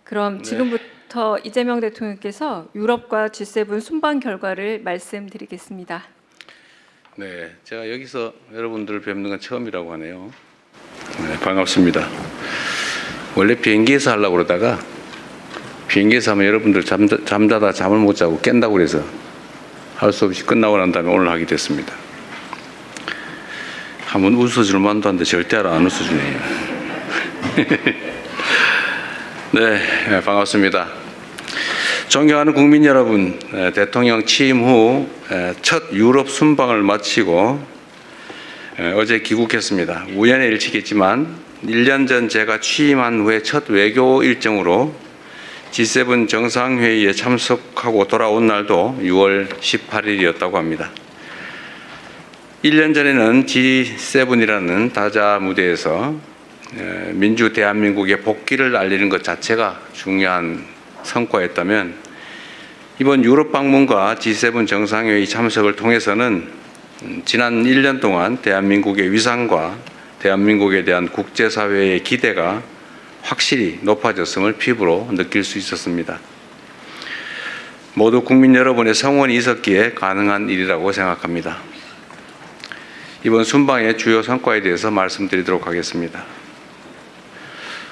그럼 지금부터 이재명 대통령께서 유럽과 G7 순방 결과를 말씀드리겠습니다. 네, 제가 여기서 여러분들을 뵙는 건 처음이라고 하네요. 네, 반갑습니다. 원래 비행기에서 하려고 그러다가 비행기에서 하면 여러분들 잠자다 잠을 못 자고 깬다고 그래서 할 수 없이 끝나고 난 다음에 오늘 하게 됐습니다. 한번 웃어줄 만도 한데 절대 안 웃어주네요. 네, 반갑습니다. 존경하는 국민 여러분, 대통령 취임 후 첫 유럽 순방을 마치고 어제 귀국했습니다. 우연의 일치겠지만 1년 전 제가 취임한 후에 첫 외교 일정으로 G7 정상회의에 참석하고 돌아온 날도 6월 18일이었다고 합니다. 1년 전에는 G7이라는 다자 무대에서 민주 대한민국의 복귀를 알리는 것 자체가 중요한 성과였다면 이번 유럽 방문과 G7 정상회의 참석을 통해서는 지난 1년 동안 대한민국의 위상과 대한민국에 대한 국제사회의 기대가 확실히 높아졌음을 피부로 느낄 수 있었습니다. 모두 국민 여러분의 성원이 있었기에 가능한 일이라고 생각합니다. 이번 순방의 주요 성과에 대해서 말씀드리도록 하겠습니다.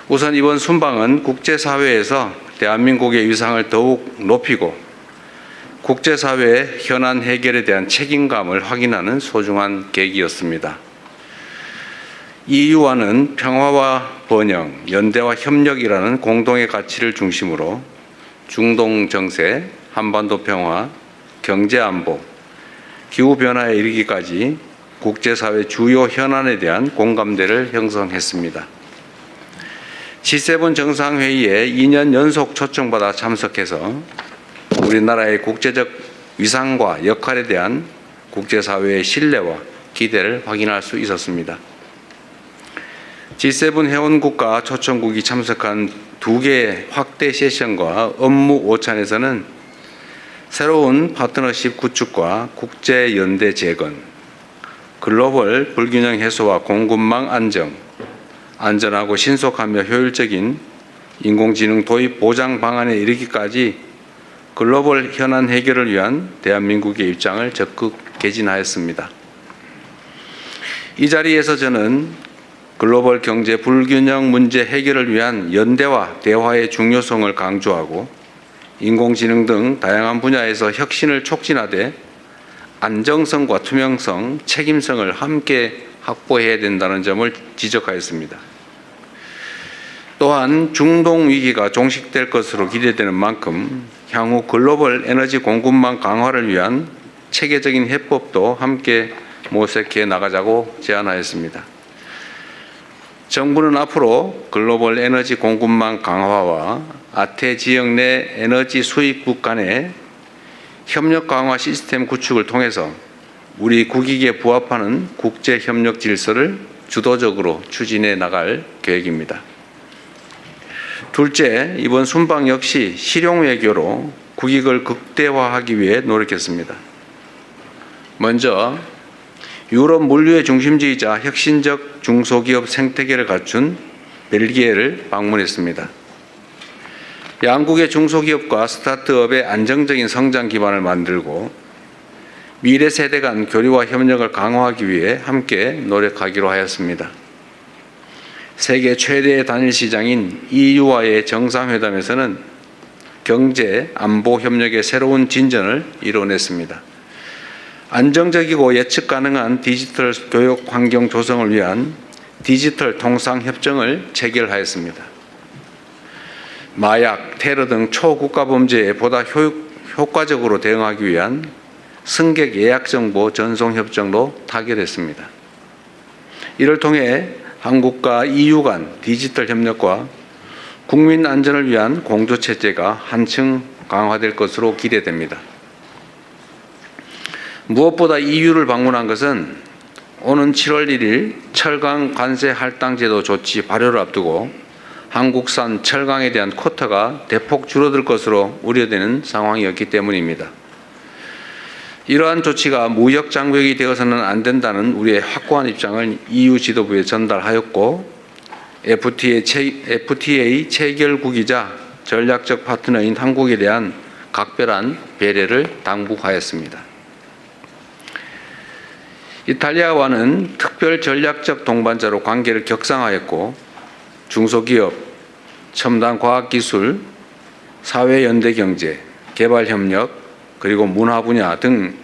우선 이번 순방은 국제사회에서 대한민국의 위상을 더욱 높이고 국제사회의 현안 해결에 대한 책임감을 확인하는 소중한 계기였습니다. EU와는 평화와 번영, 연대와 협력이라는 공동의 가치를 중심으로 중동 정세, 한반도 평화, 경제 안보, 기후변화에 이르기까지 국제사회 주요 현안에 대한 공감대를 형성했습니다. G7 정상회의에 2년 연속 초청받아 참석해서 우리나라의 국제적 위상과 역할에 대한 국제사회의 신뢰와 기대를 확인할 수 있었습니다. G7 회원국과 초청국이 참석한 2개의 확대 세션과 업무 오찬에서는 새로운 파트너십 구축과 국제 연대 재건, 글로벌 불균형 해소와 공급망 안정, 안전하고 신속하며 효율적인 인공지능 도입 보장 방안에 이르기까지 글로벌 현안 해결을 위한 대한민국의 입장을 적극 개진하였습니다. 이 자리에서 저는 글로벌 경제 불균형 문제 해결을 위한 연대와 대화의 중요성을 강조하고 인공지능 등 다양한 분야에서 혁신을 촉진하되 안정성과 투명성, 책임성을 함께 확보해야 된다는 점을 지적하였습니다. 또한 중동 위기가 종식될 것으로 기대되는 만큼 향후 글로벌 에너지 공급망 강화를 위한 체계적인 해법도 함께 모색해 나가자고 제안하였습니다. 정부는 앞으로 글로벌 에너지 공급망 강화와 아태 지역 내 에너지 수입국 간의 협력 강화 시스템 구축을 통해서 우리 국익에 부합하는 국제 협력 질서를 주도적으로 추진해 나갈 계획입니다. 둘째, 이번 순방 역시 실용 외교로 국익을 극대화하기 위해 노력했습니다. 먼저 유럽 물류의 중심지이자 혁신적 중소기업 생태계를 갖춘 벨기에를 방문했습니다. 양국의 중소기업과 스타트업의 안정적인 성장 기반을 만들고 미래 세대 간 교류와 협력을 강화하기 위해 함께 노력하기로 하였습니다. 세계 최대의 단일 시장인 EU와의 정상회담에서는 경제, 안보 협력의 새로운 진전을 이뤄냈습니다. 안정적이고 예측 가능한 디지털 교육 환경 조성을 위한 디지털 통상 협정을 체결하였습니다. 마약, 테러 등 초국가 범죄에 보다 효과적으로 대응하기 위한 승객 예약 정보 전송 협정도 타결했습니다. 이를 통해 한국과 EU 간 디지털 협력과 국민 안전을 위한 공조 체제가 한층 강화될 것으로 기대됩니다. 무엇보다 EU를 방문한 것은 오는 7월 1일 철강 관세 할당 제도 조치 발효를 앞두고 한국산 철강에 대한 쿼타가 대폭 줄어들 것으로 우려되는 상황이었기 때문입니다. 이러한 조치가 무역 장벽이 되어서는 안 된다는 우리의 확고한 입장을 EU 지도부에 전달하였고 FTA 체결국이자 전략적 파트너인 한국에 대한 각별한 배려를 당부하였습니다. 이탈리아와는 특별 전략적 동반자로 관계를 격상하였고 중소기업, 첨단 과학기술, 사회연대경제, 개발협력, 그리고 문화 분야 등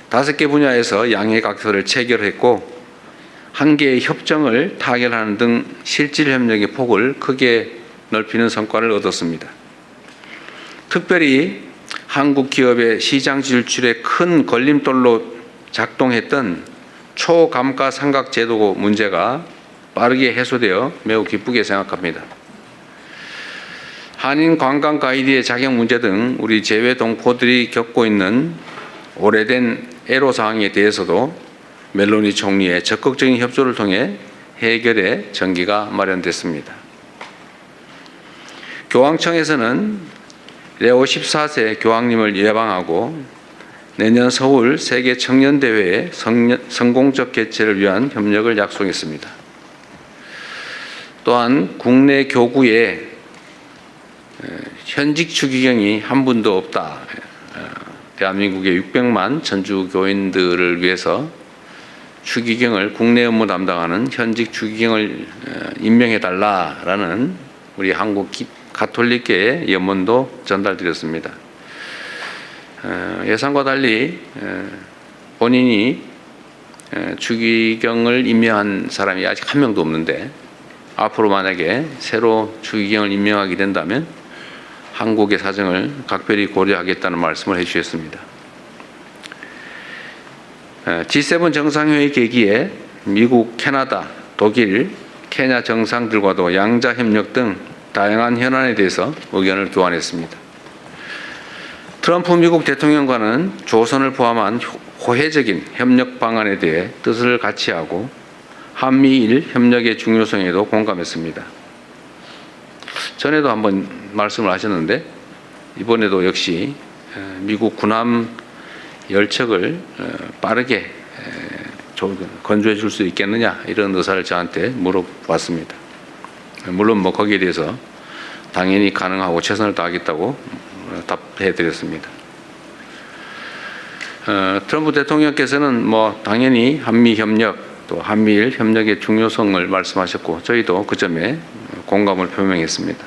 5개 분야에서 양해각서를 체결했고 한 개의 협정을 타결하는 등 실질 협력의 폭을 크게 넓히는 성과를 얻었습니다. 특별히 한국 기업의 시장 진출에 큰 걸림돌로 작동했던 초감가상각제도 문제가 빠르게 해소되어 매우 기쁘게 생각합니다. 한인 관광 가이드의 자격 문제 등 우리 제외 동포들이 겪고 있는 오래된 애로사항에 대해서도 멜로니 총리의 적극적인 협조를 통해 해결의 전기가 마련됐습니다. 교황청에서는 레오 14세 교황님을 예방하고 내년 서울 세계 청년대회의 성공적 개최를 위한 협력을 약속했습니다. 또한 국내 교구에 현직 추기경이 한 분도 없다. 대한민국의 600만 천주 교인들을 위해서 추기경을 국내 업무 담당하는 현직 추기경을 임명해달라라는 우리 한국 가톨릭계의 염원도 전달드렸습니다. 예상과 달리 본인이 추기경을 임명한 사람이 아직 한 명도 없는데 앞으로 만약에 새로 추기경을 임명하게 된다면 한국의 사정을 각별히 고려하겠다는 말씀을 해주셨습니다. G7 정상회의 계기에 미국, 캐나다, 독일, 케냐 정상들과도 양자 협력 등 다양한 현안에 대해서 의견을 교환했습니다. 트럼프 미국 대통령과는 조선을 포함한 호혜적인 협력 방안에 대해 뜻을 같이 하고 한미일 협력의 중요성에도 공감했습니다. 전에도 한번 말씀을 하셨는데 이번에도 역시 미국 군함 열척을 빠르게 건조해 줄 수 있겠느냐 이런 의사를 저한테 물어봤습니다. 물론 뭐 거기에 대해서 당연히 가능하고 최선을 다하겠다고 답해 드렸습니다. 트럼프 대통령께서는 뭐 당연히 한미 협력 또 한미일 협력의 중요성을 말씀하셨고 저희도 그 점에 공감을 표명했습니다.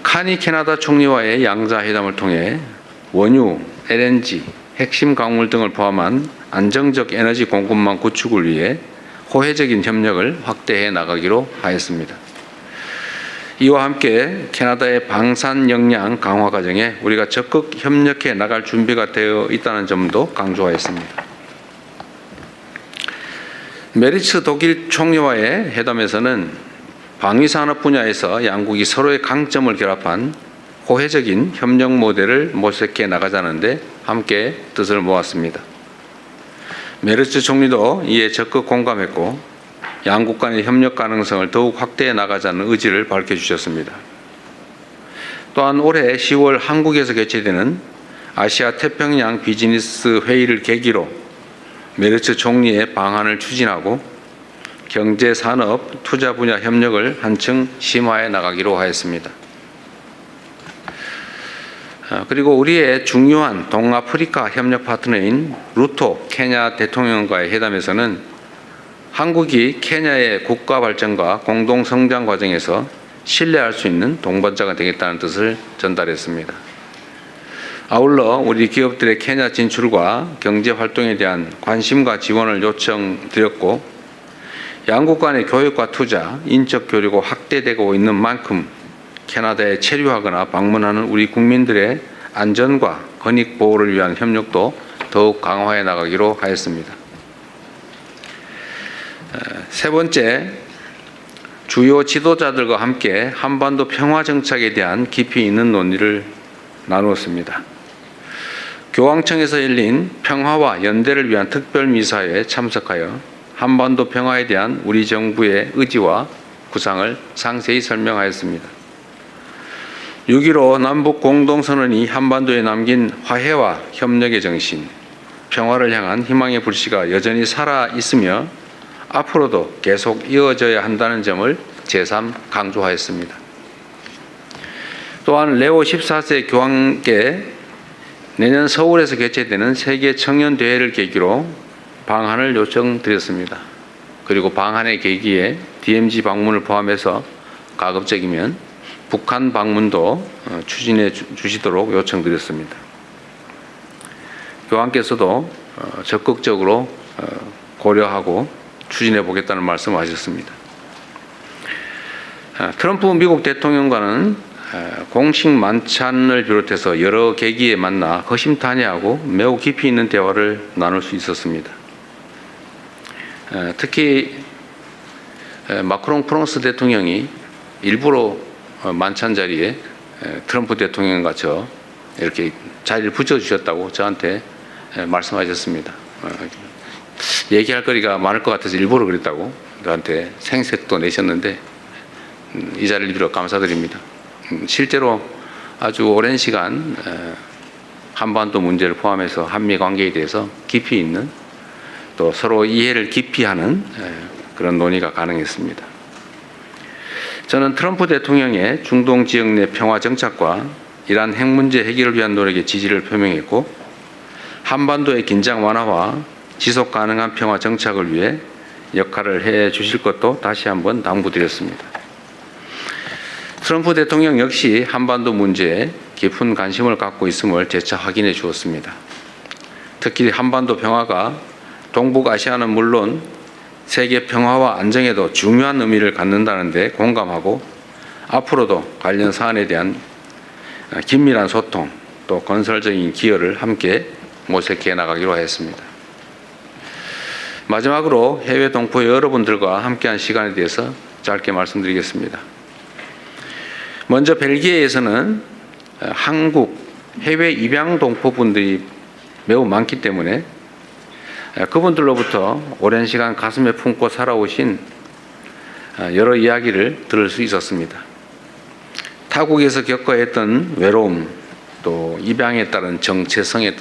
카니 캐나다 총리와의 양자 회담을 통해 원유, LNG, 핵심 광물 등을 포함한 안정적 에너지 공급망 구축을 위해 호혜적인 협력을 확대해 나가기로 하였습니다. 이와 함께 캐나다의 방산 역량 강화 과정에 우리가 적극 협력해 나갈 준비가 되어 있다는 점도 강조하였습니다. 메리츠 독일 총리와의 회담에서는 방위산업 분야에서 양국이 서로의 강점을 결합한 호혜적인 협력 모델을 모색해 나가자는데 함께 뜻을 모았습니다. 메르츠 총리도 이에 적극 공감했고 양국 간의 협력 가능성을 더욱 확대해 나가자는 의지를 밝혀주셨습니다. 또한 올해 10월 한국에서 개최되는 아시아 태평양 비즈니스 회의를 계기로 메르츠 총리의 방안을 추진하고 경제, 산업, 투자 분야 협력을 한층 심화해 나가기로 하였습니다. 그리고 우리의 중요한 동아프리카 협력 파트너인 루토 케냐 대통령과의 회담에서는 한국이 케냐의 국가 발전과 공동 성장 과정에서 신뢰할 수 있는 동반자가 되겠다는 뜻을 전달했습니다. 아울러 우리 기업들의 케냐 진출과 경제 활동에 대한 관심과 지원을 요청드렸고 양국 간의 교육과 투자, 인적 교류가 확대되고 있는 만큼 캐나다에 체류하거나 방문하는 우리 국민들의 안전과 권익 보호를 위한 협력도 더욱 강화해 나가기로 하였습니다. 세 번째, 주요 지도자들과 함께 한반도 평화 정착에 대한 깊이 있는 논의를 나누었습니다. 교황청에서 열린 평화와 연대를 위한 특별미사회에 참석하여 한반도 평화에 대한 우리 정부의 의지와 구상을 상세히 설명하였습니다. 6.15 남북 공동선언이 한반도에 남긴 화해와 협력의 정신, 평화를 향한 희망의 불씨가 여전히 살아있으며 앞으로도 계속 이어져야 한다는 점을 재삼 강조하였습니다. 또한 레오 14세 교황께 내년 서울에서 개최되는 세계 청년 대회를 계기로 방한을 요청드렸습니다. 그리고 방한의 계기에 DMZ 방문을 포함해서 가급적이면 북한 방문도 추진해 주시도록 요청드렸습니다. 교황께서도 적극적으로 고려하고 추진해 보겠다는 말씀을 하셨습니다. 트럼프 미국 대통령과는 공식 만찬을 비롯해서 여러 계기에 만나 허심탄회하고 매우 깊이 있는 대화를 나눌 수 있었습니다. 특히 마크롱 프랑스 대통령이 일부러 만찬 자리에 트럼프 대통령과 저 이렇게 자리를 붙여주셨다고 저한테 말씀하셨습니다. 얘기할 거리가 많을 것 같아서 일부러 그랬다고 저한테 생색도 내셨는데 이 자리를 빌어 감사드립니다. 실제로 아주 오랜 시간 한반도 문제를 포함해서 한미 관계에 대해서 깊이 있는 또 서로 이해를 깊이 하는 그런 논의가 가능했습니다. 저는 트럼프 대통령의 중동 지역 내 평화 정착과 이란 핵 문제 해결을 위한 노력에 지지를 표명했고 한반도의 긴장 완화와 지속 가능한 평화 정착을 위해 역할을 해 주실 것도 다시 한번 당부드렸습니다. 트럼프 대통령 역시 한반도 문제에 깊은 관심을 갖고 있음을 재차 확인해 주었습니다. 특히 한반도 평화가 동북아시아는 물론 세계 평화와 안정에도 중요한 의미를 갖는다는 데 공감하고 앞으로도 관련 사안에 대한 긴밀한 소통 또 건설적인 기여를 함께 모색해 나가기로 하였습니다. 마지막으로 해외 동포 여러분들과 함께한 시간에 대해서 짧게 말씀드리겠습니다. 먼저 벨기에에서는 한국 해외 입양 동포분들이 매우 많기 때문에 그분들로부터 오랜 시간 가슴에 품고 살아오신 여러 이야기를 들을 수 있었습니다. 타국에서 겪어야 했던 외로움, 또 입양에 따른 정체성에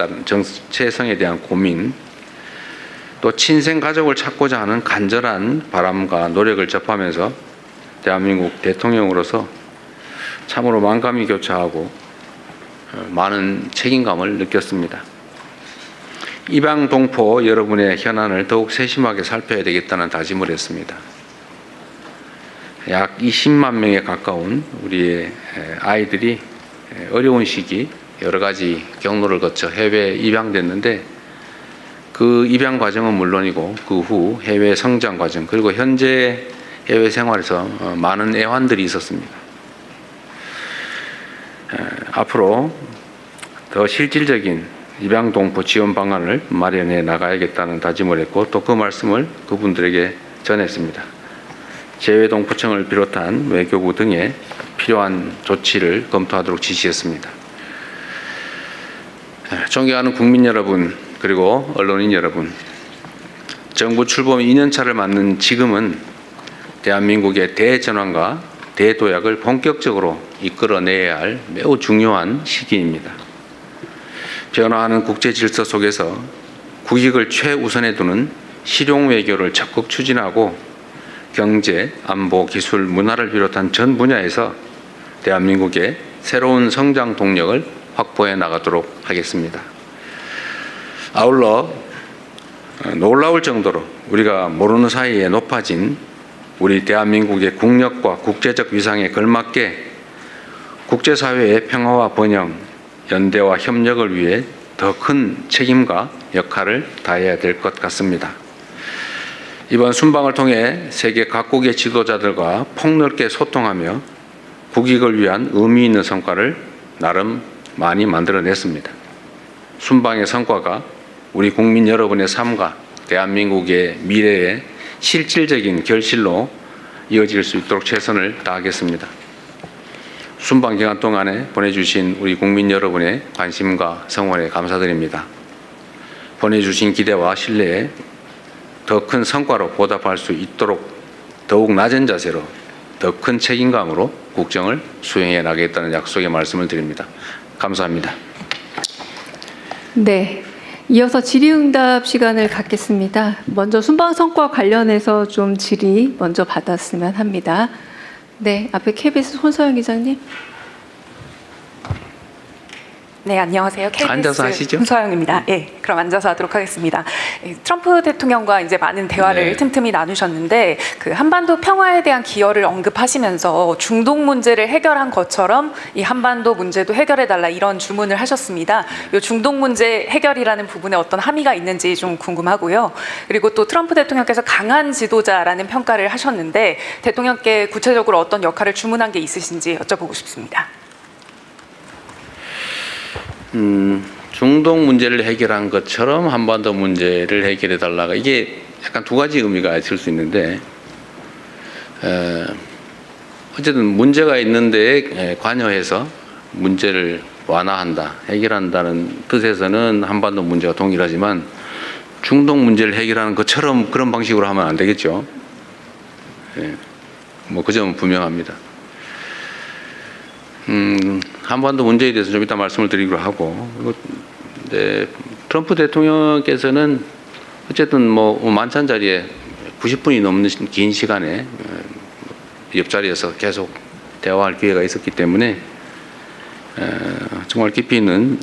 대한 고민, 또 친생 가족을 찾고자 하는 간절한 바람과 노력을 접하면서 대한민국 대통령으로서 참으로 만감이 교차하고 많은 책임감을 느꼈습니다. 입양 동포 여러분의 현안을 더욱 세심하게 살펴야 되겠다는 다짐을 했습니다. 약 20만 명에 가까운 우리의 아이들이 어려운 시기 여러 가지 경로를 거쳐 해외에 입양됐는데 그 입양 과정은 물론이고 그 후 해외 성장 과정 그리고 현재 해외 생활에서 많은 애환들이 있었습니다. 앞으로 더 실질적인 입양 동포 지원 방안을 마련해 나가야겠다는 다짐을 했고 또 그 말씀을 그분들에게 전했습니다. 재외동포청을 비롯한 외교부 등의 필요한 조치를 검토하도록 지시했습니다. 존경하는 국민 여러분 그리고 언론인 여러분, 정부 출범 2년차를 맞는 지금은 대한민국의 대전환과 대도약을 본격적으로 이끌어내야 할 매우 중요한 시기입니다. 변화하는 국제 질서 속에서 국익을 최우선에 두는 실용 외교를 적극 추진하고 경제, 안보, 기술, 문화를 비롯한 전 분야에서 대한민국의 새로운 성장 동력을 확보해 나가도록 하겠습니다. 아울러 놀라울 정도로 우리가 모르는 사이에 높아진 우리 대한민국의 국력과 국제적 위상에 걸맞게 국제사회의 평화와 번영, 연대와 협력을 위해 더 큰 책임과 역할을 다해야 될 것 같습니다. 이번 순방을 통해 세계 각국의 지도자들과 폭넓게 소통하며 국익을 위한 의미 있는 성과를 나름 많이 만들어냈습니다. 순방의 성과가 우리 국민 여러분의 삶과 대한민국의 미래의 실질적인 결실로 이어질 수 있도록 최선을 다하겠습니다. 순방 기간 동안에 보내주신 우리 국민 여러분의 관심과 성원에 감사드립니다. 보내주신 기대와 신뢰에 더 큰 성과로 보답할 수 있도록 더욱 낮은 자세로 더 큰 책임감으로 국정을 수행해 나가겠다는 약속의 말씀을 드립니다. 감사합니다. 네, 이어서 질의응답 시간을 갖겠습니다. 먼저 순방 성과 관련해서 좀 질의 먼저 받았으면 합니다. 네, 앞에 KBS 손서영 기자님. 네, 안녕하세요. KBS 앉아서 하시죠. 손소영입니다. 예, 그럼 앉아서 하도록 하겠습니다. 예, 트럼프 대통령과 이제 많은 대화를 네. 틈틈이 나누셨는데 그 한반도 평화에 대한 기여를 언급하시면서 중동 문제를 해결한 것처럼 이 한반도 문제도 해결해달라 이런 주문을 하셨습니다. 이 중동 문제 해결이라는 부분에 어떤 함의가 있는지 좀 궁금하고요. 그리고 또 트럼프 대통령께서 강한 지도자라는 평가를 하셨는데 대통령께 구체적으로 어떤 역할을 주문한 게 있으신지 여쭤보고 싶습니다. 중동 문제를 해결한 것처럼 한반도 문제를 해결해 달라가 이게 약간 두 가지 의미가 있을 수 있는데 어쨌든 문제가 있는데 관여해서 문제를 완화한다, 해결한다는 뜻에서는 한반도 문제가 동일하지만 중동 문제를 해결하는 것처럼 그런 방식으로 하면 안 되겠죠. 예, 뭐 그 점은 분명합니다. 한반도 문제에 대해서 좀 이따 말씀을 드리기로 하고, 네, 트럼프 대통령께서는 어쨌든 뭐 만찬 자리에 90분이 넘는 긴 시간에 옆자리에서 계속 대화할 기회가 있었기 때문에 정말 깊이 있는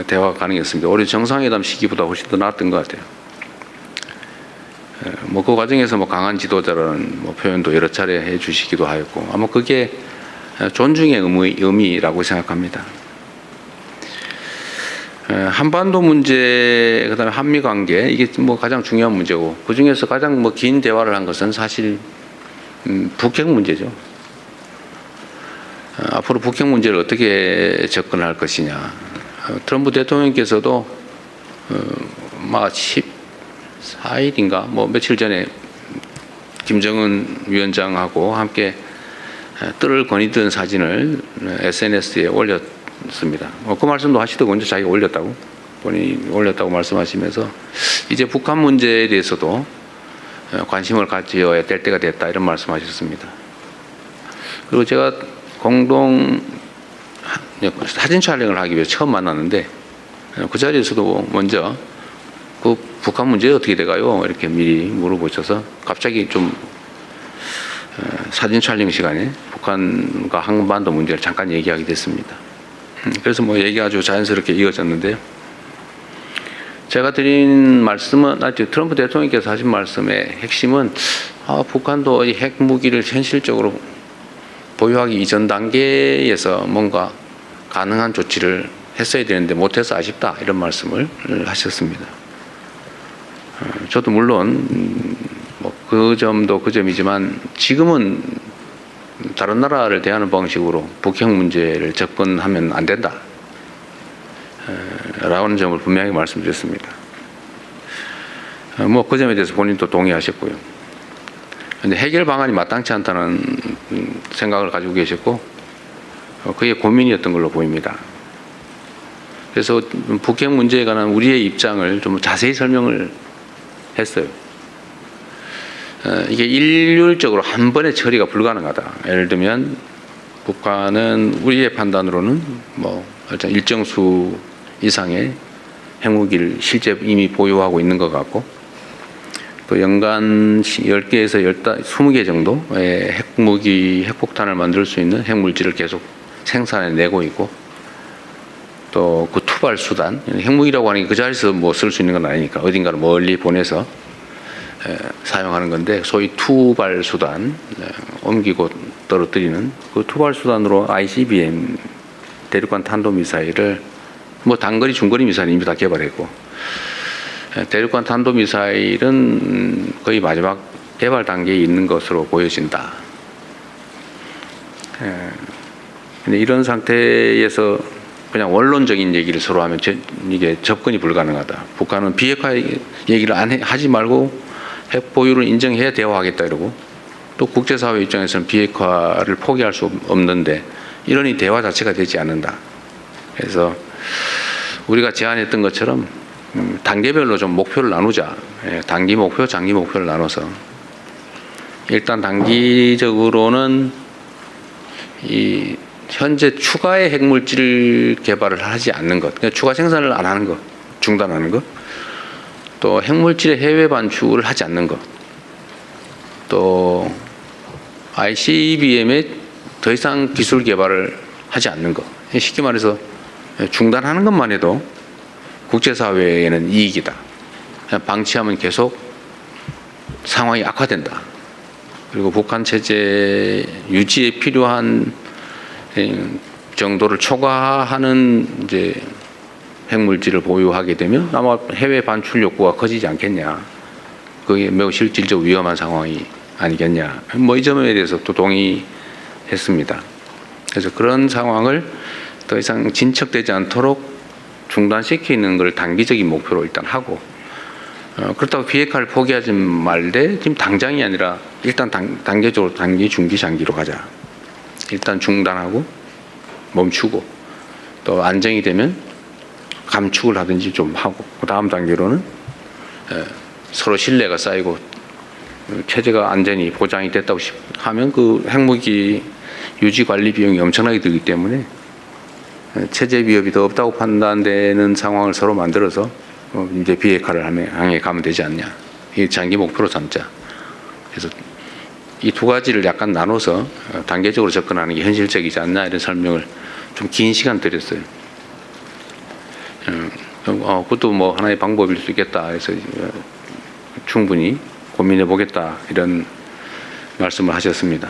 대화가 가능했습니다. 오히려 정상회담 시기보다 훨씬 더 나았던 것 같아요. 뭐 그 과정에서 뭐 강한 지도자라는 뭐 표현도 여러 차례 해주시기도 하였고, 아마 그게 존중의 의미라고 생각합니다. 한반도 문제, 그다음에 한미 관계, 이게 뭐 가장 중요한 문제고, 그 중에서 가장 뭐 긴 대화를 한 것은 사실 북핵 문제죠. 앞으로 북핵 문제를 어떻게 접근할 것이냐. 트럼프 대통령께서도 막 14일인가 뭐 며칠 전에 김정은 위원장하고 함께 뜰을 거니던 사진을 SNS에 올렸습니다. 그 말씀도 하시더군요. 자기가 올렸다고. 본인이 올렸다고 말씀하시면서 이제 북한 문제에 대해서도 관심을 가져야 될 때가 됐다 이런 말씀하셨습니다. 그리고 제가 공동 사진 촬영을 하기 위해 처음 만났는데 그 자리에서도 먼저 그 북한 문제 어떻게 돼가요? 이렇게 미리 물어보셔서 갑자기 좀 사진 촬영 시간에 북한과 한반도 문제를 잠깐 얘기하게 됐습니다. 그래서 뭐 얘기가 아주 자연스럽게 이어졌는데요. 제가 드린 말씀은 트럼프 대통령께서 하신 말씀의 핵심은 북한도 핵 무기를 현실적으로 보유하기 이전 단계에서 뭔가 가능한 조치를 했어야 되는데 못해서 아쉽다 이런 말씀을 하셨습니다. 저도 물론 뭐 그 점도 그 점이지만 지금은 다른 나라를 대하는 방식으로 북핵 문제를 접근하면 안 된다 라는 점을 분명히 말씀드렸습니다. 뭐 그 점에 대해서 본인도 동의하셨고요. 근데 해결 방안이 마땅치 않다는 생각을 가지고 계셨고 그게 고민이었던 걸로 보입니다. 그래서 북핵 문제에 관한 우리의 입장을 좀 자세히 설명을 했어요. 이게 일률적으로 한 번에 처리가 불가능하다. 예를 들면 북한은 우리의 판단으로는 뭐 일정 수 이상의 핵무기를 실제 이미 보유하고 있는 것 같고 또 연간 10개에서 20개 정도의 핵무기, 핵폭탄을 만들 수 있는 핵물질을 계속 생산해내고 있고 또 그 투발 수단, 핵무기라고 하는 게 그 자리에서 뭐 쓸 수 있는 건 아니니까 어딘가를 멀리 보내서 사용하는 건데 소위 투발 수단, 옮기고 떨어뜨리는 그 투발 수단으로 ICBM 대륙간 탄도미사일을 뭐 단거리, 중거리 미사일 이미 다 개발했고 대륙간 탄도미사일은 거의 마지막 개발 단계에 있는 것으로 보여진다. 근데 이런 상태에서 그냥 원론적인 얘기를 서로 하면 이게 접근이 불가능하다. 북한은 비핵화 얘기를 하지 말고 핵 보유를 인정해야 대화하겠다 이러고 또 국제사회 입장에서는 비핵화를 포기할 수 없는데 이러니 대화 자체가 되지 않는다. 그래서 우리가 제안했던 것처럼 단계별로 좀 목표를 나누자. 단기 목표, 장기 목표를 나눠서 일단 단기적으로는 이 현재 추가의 핵물질 개발을 하지 않는 것, 그러니까 추가 생산을 안 하는 것, 중단하는 것, 또 핵물질의 해외 반출을 하지 않는 것, 또 ICBM에 더 이상 기술 개발을 하지 않는 것. 쉽게 말해서 중단하는 것만 해도 국제사회에는 이익이다. 방치하면 계속 상황이 악화된다. 그리고 북한 체제 유지에 필요한 정도를 초과하는 이제 핵물질을 보유하게 되면 아마 해외 반출 욕구가 커지지 않겠냐. 그게 매우 실질적 위험한 상황이 아니겠냐. 뭐 이 점에 대해서 또 동의했습니다. 그래서 그런 상황을 더 이상 진척되지 않도록 중단시키는 걸 단기적인 목표로 일단 하고, 그렇다고 비핵화를 포기하지 말되 지금 당장이 아니라 일단 단계적으로 단기, 중기, 장기로 가자. 일단 중단하고 멈추고 또 안정이 되면 감축을 하든지 좀 하고, 그 다음 단계로는 서로 신뢰가 쌓이고 체제가 안전이 보장이 됐다고 하면 그 핵무기 유지 관리 비용이 엄청나게 들기 때문에 체제 위협이 더 없다고 판단되는 상황을 서로 만들어서 이제 비핵화를 향해 가면 되지 않냐. 이 장기 목표로 삼자. 그래서 이 두 가지를 약간 나눠서 단계적으로 접근하는 게 현실적이지 않나, 이런 설명을 좀 긴 시간 드렸어요. 그것도 뭐 하나의 방법일 수 있겠다 해서 충분히 고민해 보겠다, 이런 말씀을 하셨습니다.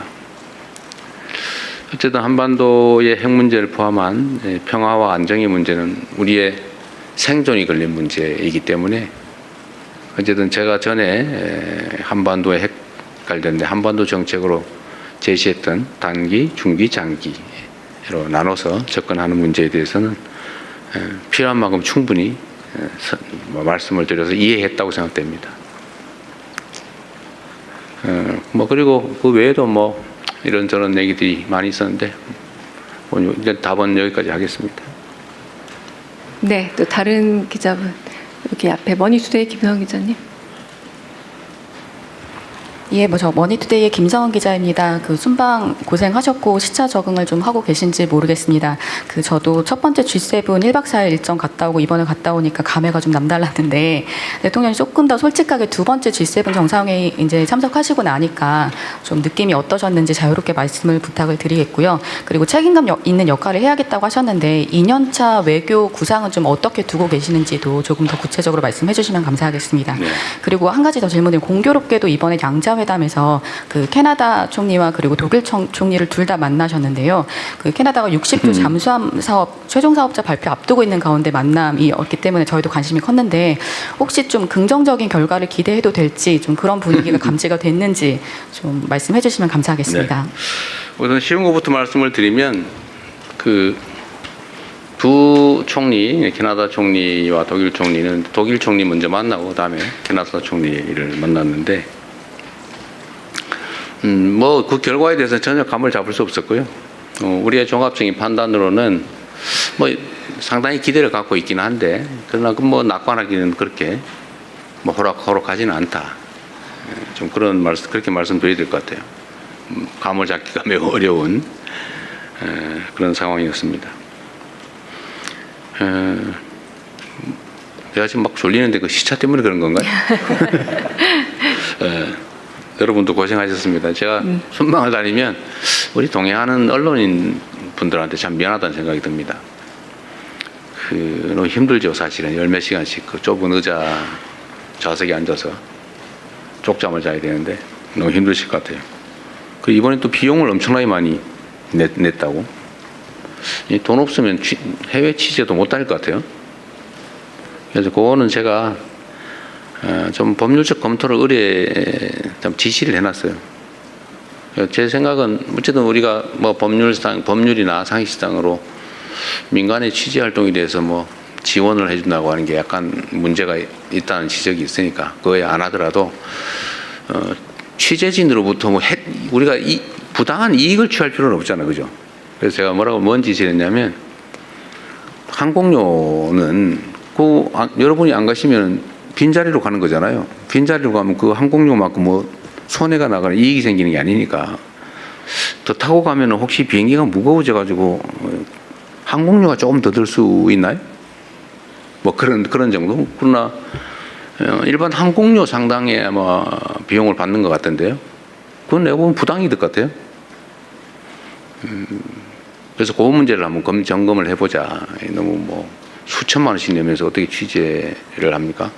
어쨌든 한반도의 핵 문제를 포함한 평화와 안정의 문제는 우리의 생존이 걸린 문제이기 때문에, 어쨌든 제가 전에 한반도의 핵 관련된 한반도 정책으로 제시했던 단기, 중기, 장기로 나눠서 접근하는 문제에 대해서는 필요한 만큼 충분히 말씀을 드려서 이해했다고 생각됩니다. 뭐 그리고 그 외에도 뭐 이런저런 얘기들이 많이 있었는데 이제 답은 여기까지 하겠습니다. 네, 또 다른 기자분 여기 앞에 머니투데이 김성환 기자님. 예, 저 머니투데이의 김성원 기자입니다. 순방 고생하셨고 시차 적응을 좀 하고 계신지 모르겠습니다. 저도 첫 번째 G7 1박 4일 일정 갔다 오고 이번에 갔다 오니까 감회가 좀 남달랐는데, 대통령이 조금 더 솔직하게 두 번째 G7 정상회의 이제 참석하시고 나니까 좀 느낌이 어떠셨는지 자유롭게 말씀을 부탁을 드리겠고요. 그리고 책임감 있는 역할을 해야겠다고 하셨는데 2년차 외교 구상은 좀 어떻게 두고 계시는지도 조금 더 구체적으로 말씀해 주시면 감사하겠습니다. 네. 그리고 한 가지 더 질문을, 공교롭게도 이번에 양자회담에서 캐나다 총리와 그리고 독일 총리를 둘 다 만나셨는데요. 캐나다가 60조 잠수함 사업 최종 사업자 발표 앞두고 있는 가운데 만남이었기 때문에 저희도 관심이 컸는데, 혹시 좀 긍정적인 결과를 기대해도 될지, 좀 그런 분위기가 감지가 됐는지 좀 말씀해 주시면 감사하겠습니다. 네. 우선 쉬운 것부터 말씀을 드리면, 두 총리, 캐나다 총리와 독일 총리는 독일 총리 먼저 만나고 그다음에 캐나다 총리를 만났는데, 뭐 그 결과에 대해서 전혀 감을 잡을 수 없었고요. 우리의 종합적인 판단으로는 뭐 상당히 기대를 갖고 있긴 한데, 그러나 뭐 낙관하기는 그렇게 뭐 호락호락하지는 않다. 좀 그렇게 말씀드려야 될 것 같아요. 감을 잡기가 매우 어려운 그런 상황이었습니다. 내가 지금 막 졸리는데 그 시차 때문에 그런 건가요? 여러분도 고생하셨습니다. 제가 순방을 다니면 우리 동행하는 언론인 분들한테 참 미안하다는 생각이 듭니다. 너무 힘들죠, 사실은. 열 몇 시간씩 그 좁은 의자 좌석에 앉아서 쪽잠을 자야 되는데 너무 힘드실 것 같아요. 그리고 이번에 또 비용을 엄청나게 많이 냈다고. 돈 없으면 해외 취재도 못 다닐 것 같아요. 그래서 그거는 제가 좀 법률적 검토를 좀 지시를 해놨어요. 제 생각은 어쨌든 우리가 뭐 법률이나 상식상으로 민간의 취재 활동에 대해서 뭐 지원을 해준다고 하는 게 약간 문제가 있다는 지적이 있으니까 그거에 안 하더라도 취재진으로부터 우리가 부당한 이익을 취할 필요는 없잖아요, 그죠? 그래서 제가 뭔 지시를 했냐면, 항공료는 여러분이 안 가시면 빈자리로 가는 거잖아요. 빈자리로 가면 그 항공료만큼 뭐 손해가 나거나 이익이 생기는 게 아니니까, 더 타고 가면 혹시 비행기가 무거워져 가지고 항공료가 조금 더 들 수 있나요? 뭐 그런 정도. 그러나 일반 항공료 상당의 아마 비용을 받는 것 같던데요. 그건 내가 보면 부당이득 같아요. 그래서 그 문제를 한번 점검을 해보자. 너무 뭐 수천만 원씩 내면서 어떻게 취재를 합니까?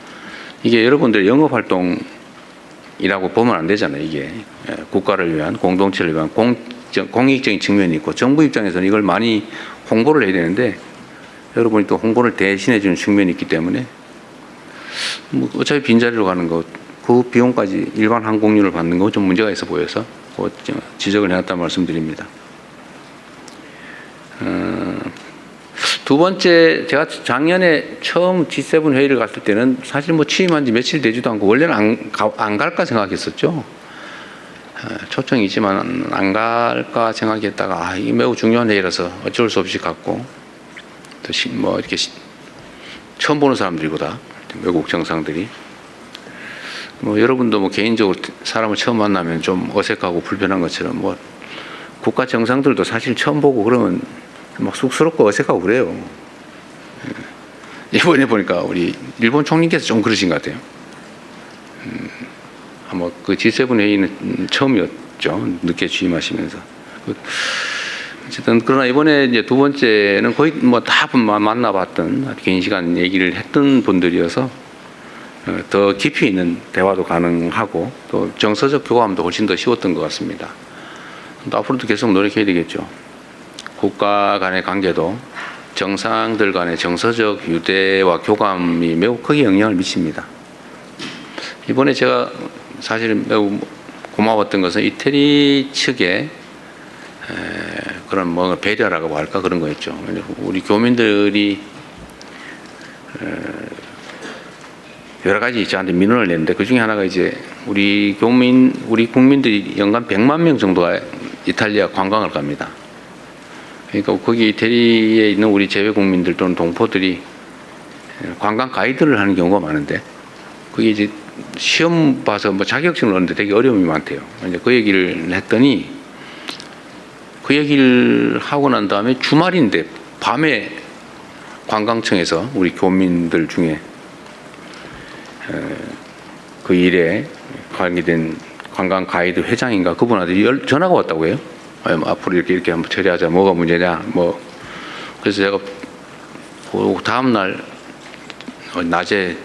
이게 여러분들 영업활동이라고 보면 안 되잖아요. 이게 국가를 위한, 공동체를 위한 공익적인 측면이 있고, 정부 입장에서는 이걸 많이 홍보를 해야 되는데 여러분이 또 홍보를 대신해 주는 측면이 있기 때문에 뭐 어차피 빈자리로 가는 것, 그 비용까지 일반 항공료를 받는 거 좀 문제가 있어 보여서 지적을 해놨다는 말씀드립니다. 두 번째, 제가 작년에 처음 G7 회의를 갔을 때는 사실 뭐 취임한 지 며칠 되지도 않고 원래는 안 갈까 생각했었죠. 초청이 있지만 안 갈까 생각했다가 이게 매우 중요한 회의라서 어쩔 수 없이 갔고, 또 뭐 이렇게 처음 보는 사람들이고 다 외국 정상들이 뭐 여러분도 뭐 개인적으로 사람을 처음 만나면 좀 어색하고 불편한 것처럼 뭐 국가 정상들도 사실 처음 보고 그러면 막 쑥스럽고 어색하고 그래요. 이번에 보니까 우리 일본 총리께서 좀 그러신 것 같아요. 아마 그 G7 회의는 처음이었죠. 늦게 취임하시면서. 어쨌든 그러나 이번에 이제 두 번째는 거의 뭐 다 만나봤던 긴 시간 얘기를 했던 분들이어서 더 깊이 있는 대화도 가능하고 또 정서적 교감도 훨씬 더 쉬웠던 것 같습니다. 또 앞으로도 계속 노력해야 되겠죠. 국가 간의 관계도 정상들 간의 정서적 유대와 교감이 매우 크게 영향을 미칩니다. 이번에 제가 사실 매우 고마웠던 것은 이태리 측의 그런 뭐 배려라고 할까 그런 거였죠. 우리 교민들이 여러 가지 저한테 민원을 냈는데 그 중에 하나가 이제 우리 국민들이 연간 100만 명 정도가 이탈리아 관광을 갑니다. 그러니까 거기 이태리에 있는 우리 재외 국민들 또는 동포들이 관광 가이드를 하는 경우가 많은데 그게 이제 시험 봐서 뭐 자격증을 얻는데 되게 어려움이 많대요. 이제 그 얘기를 했더니 그 얘기를 하고 난 다음에 주말인데 밤에 관광청에서 우리 교민들 중에 그 일에 관계된 관광 가이드 회장인가 그분한테 전화가 왔다고 해요. 앞으로 이렇게 한번 처리하자. 뭐가 문제냐. 뭐 그래서 제가 그 다음 날 낮에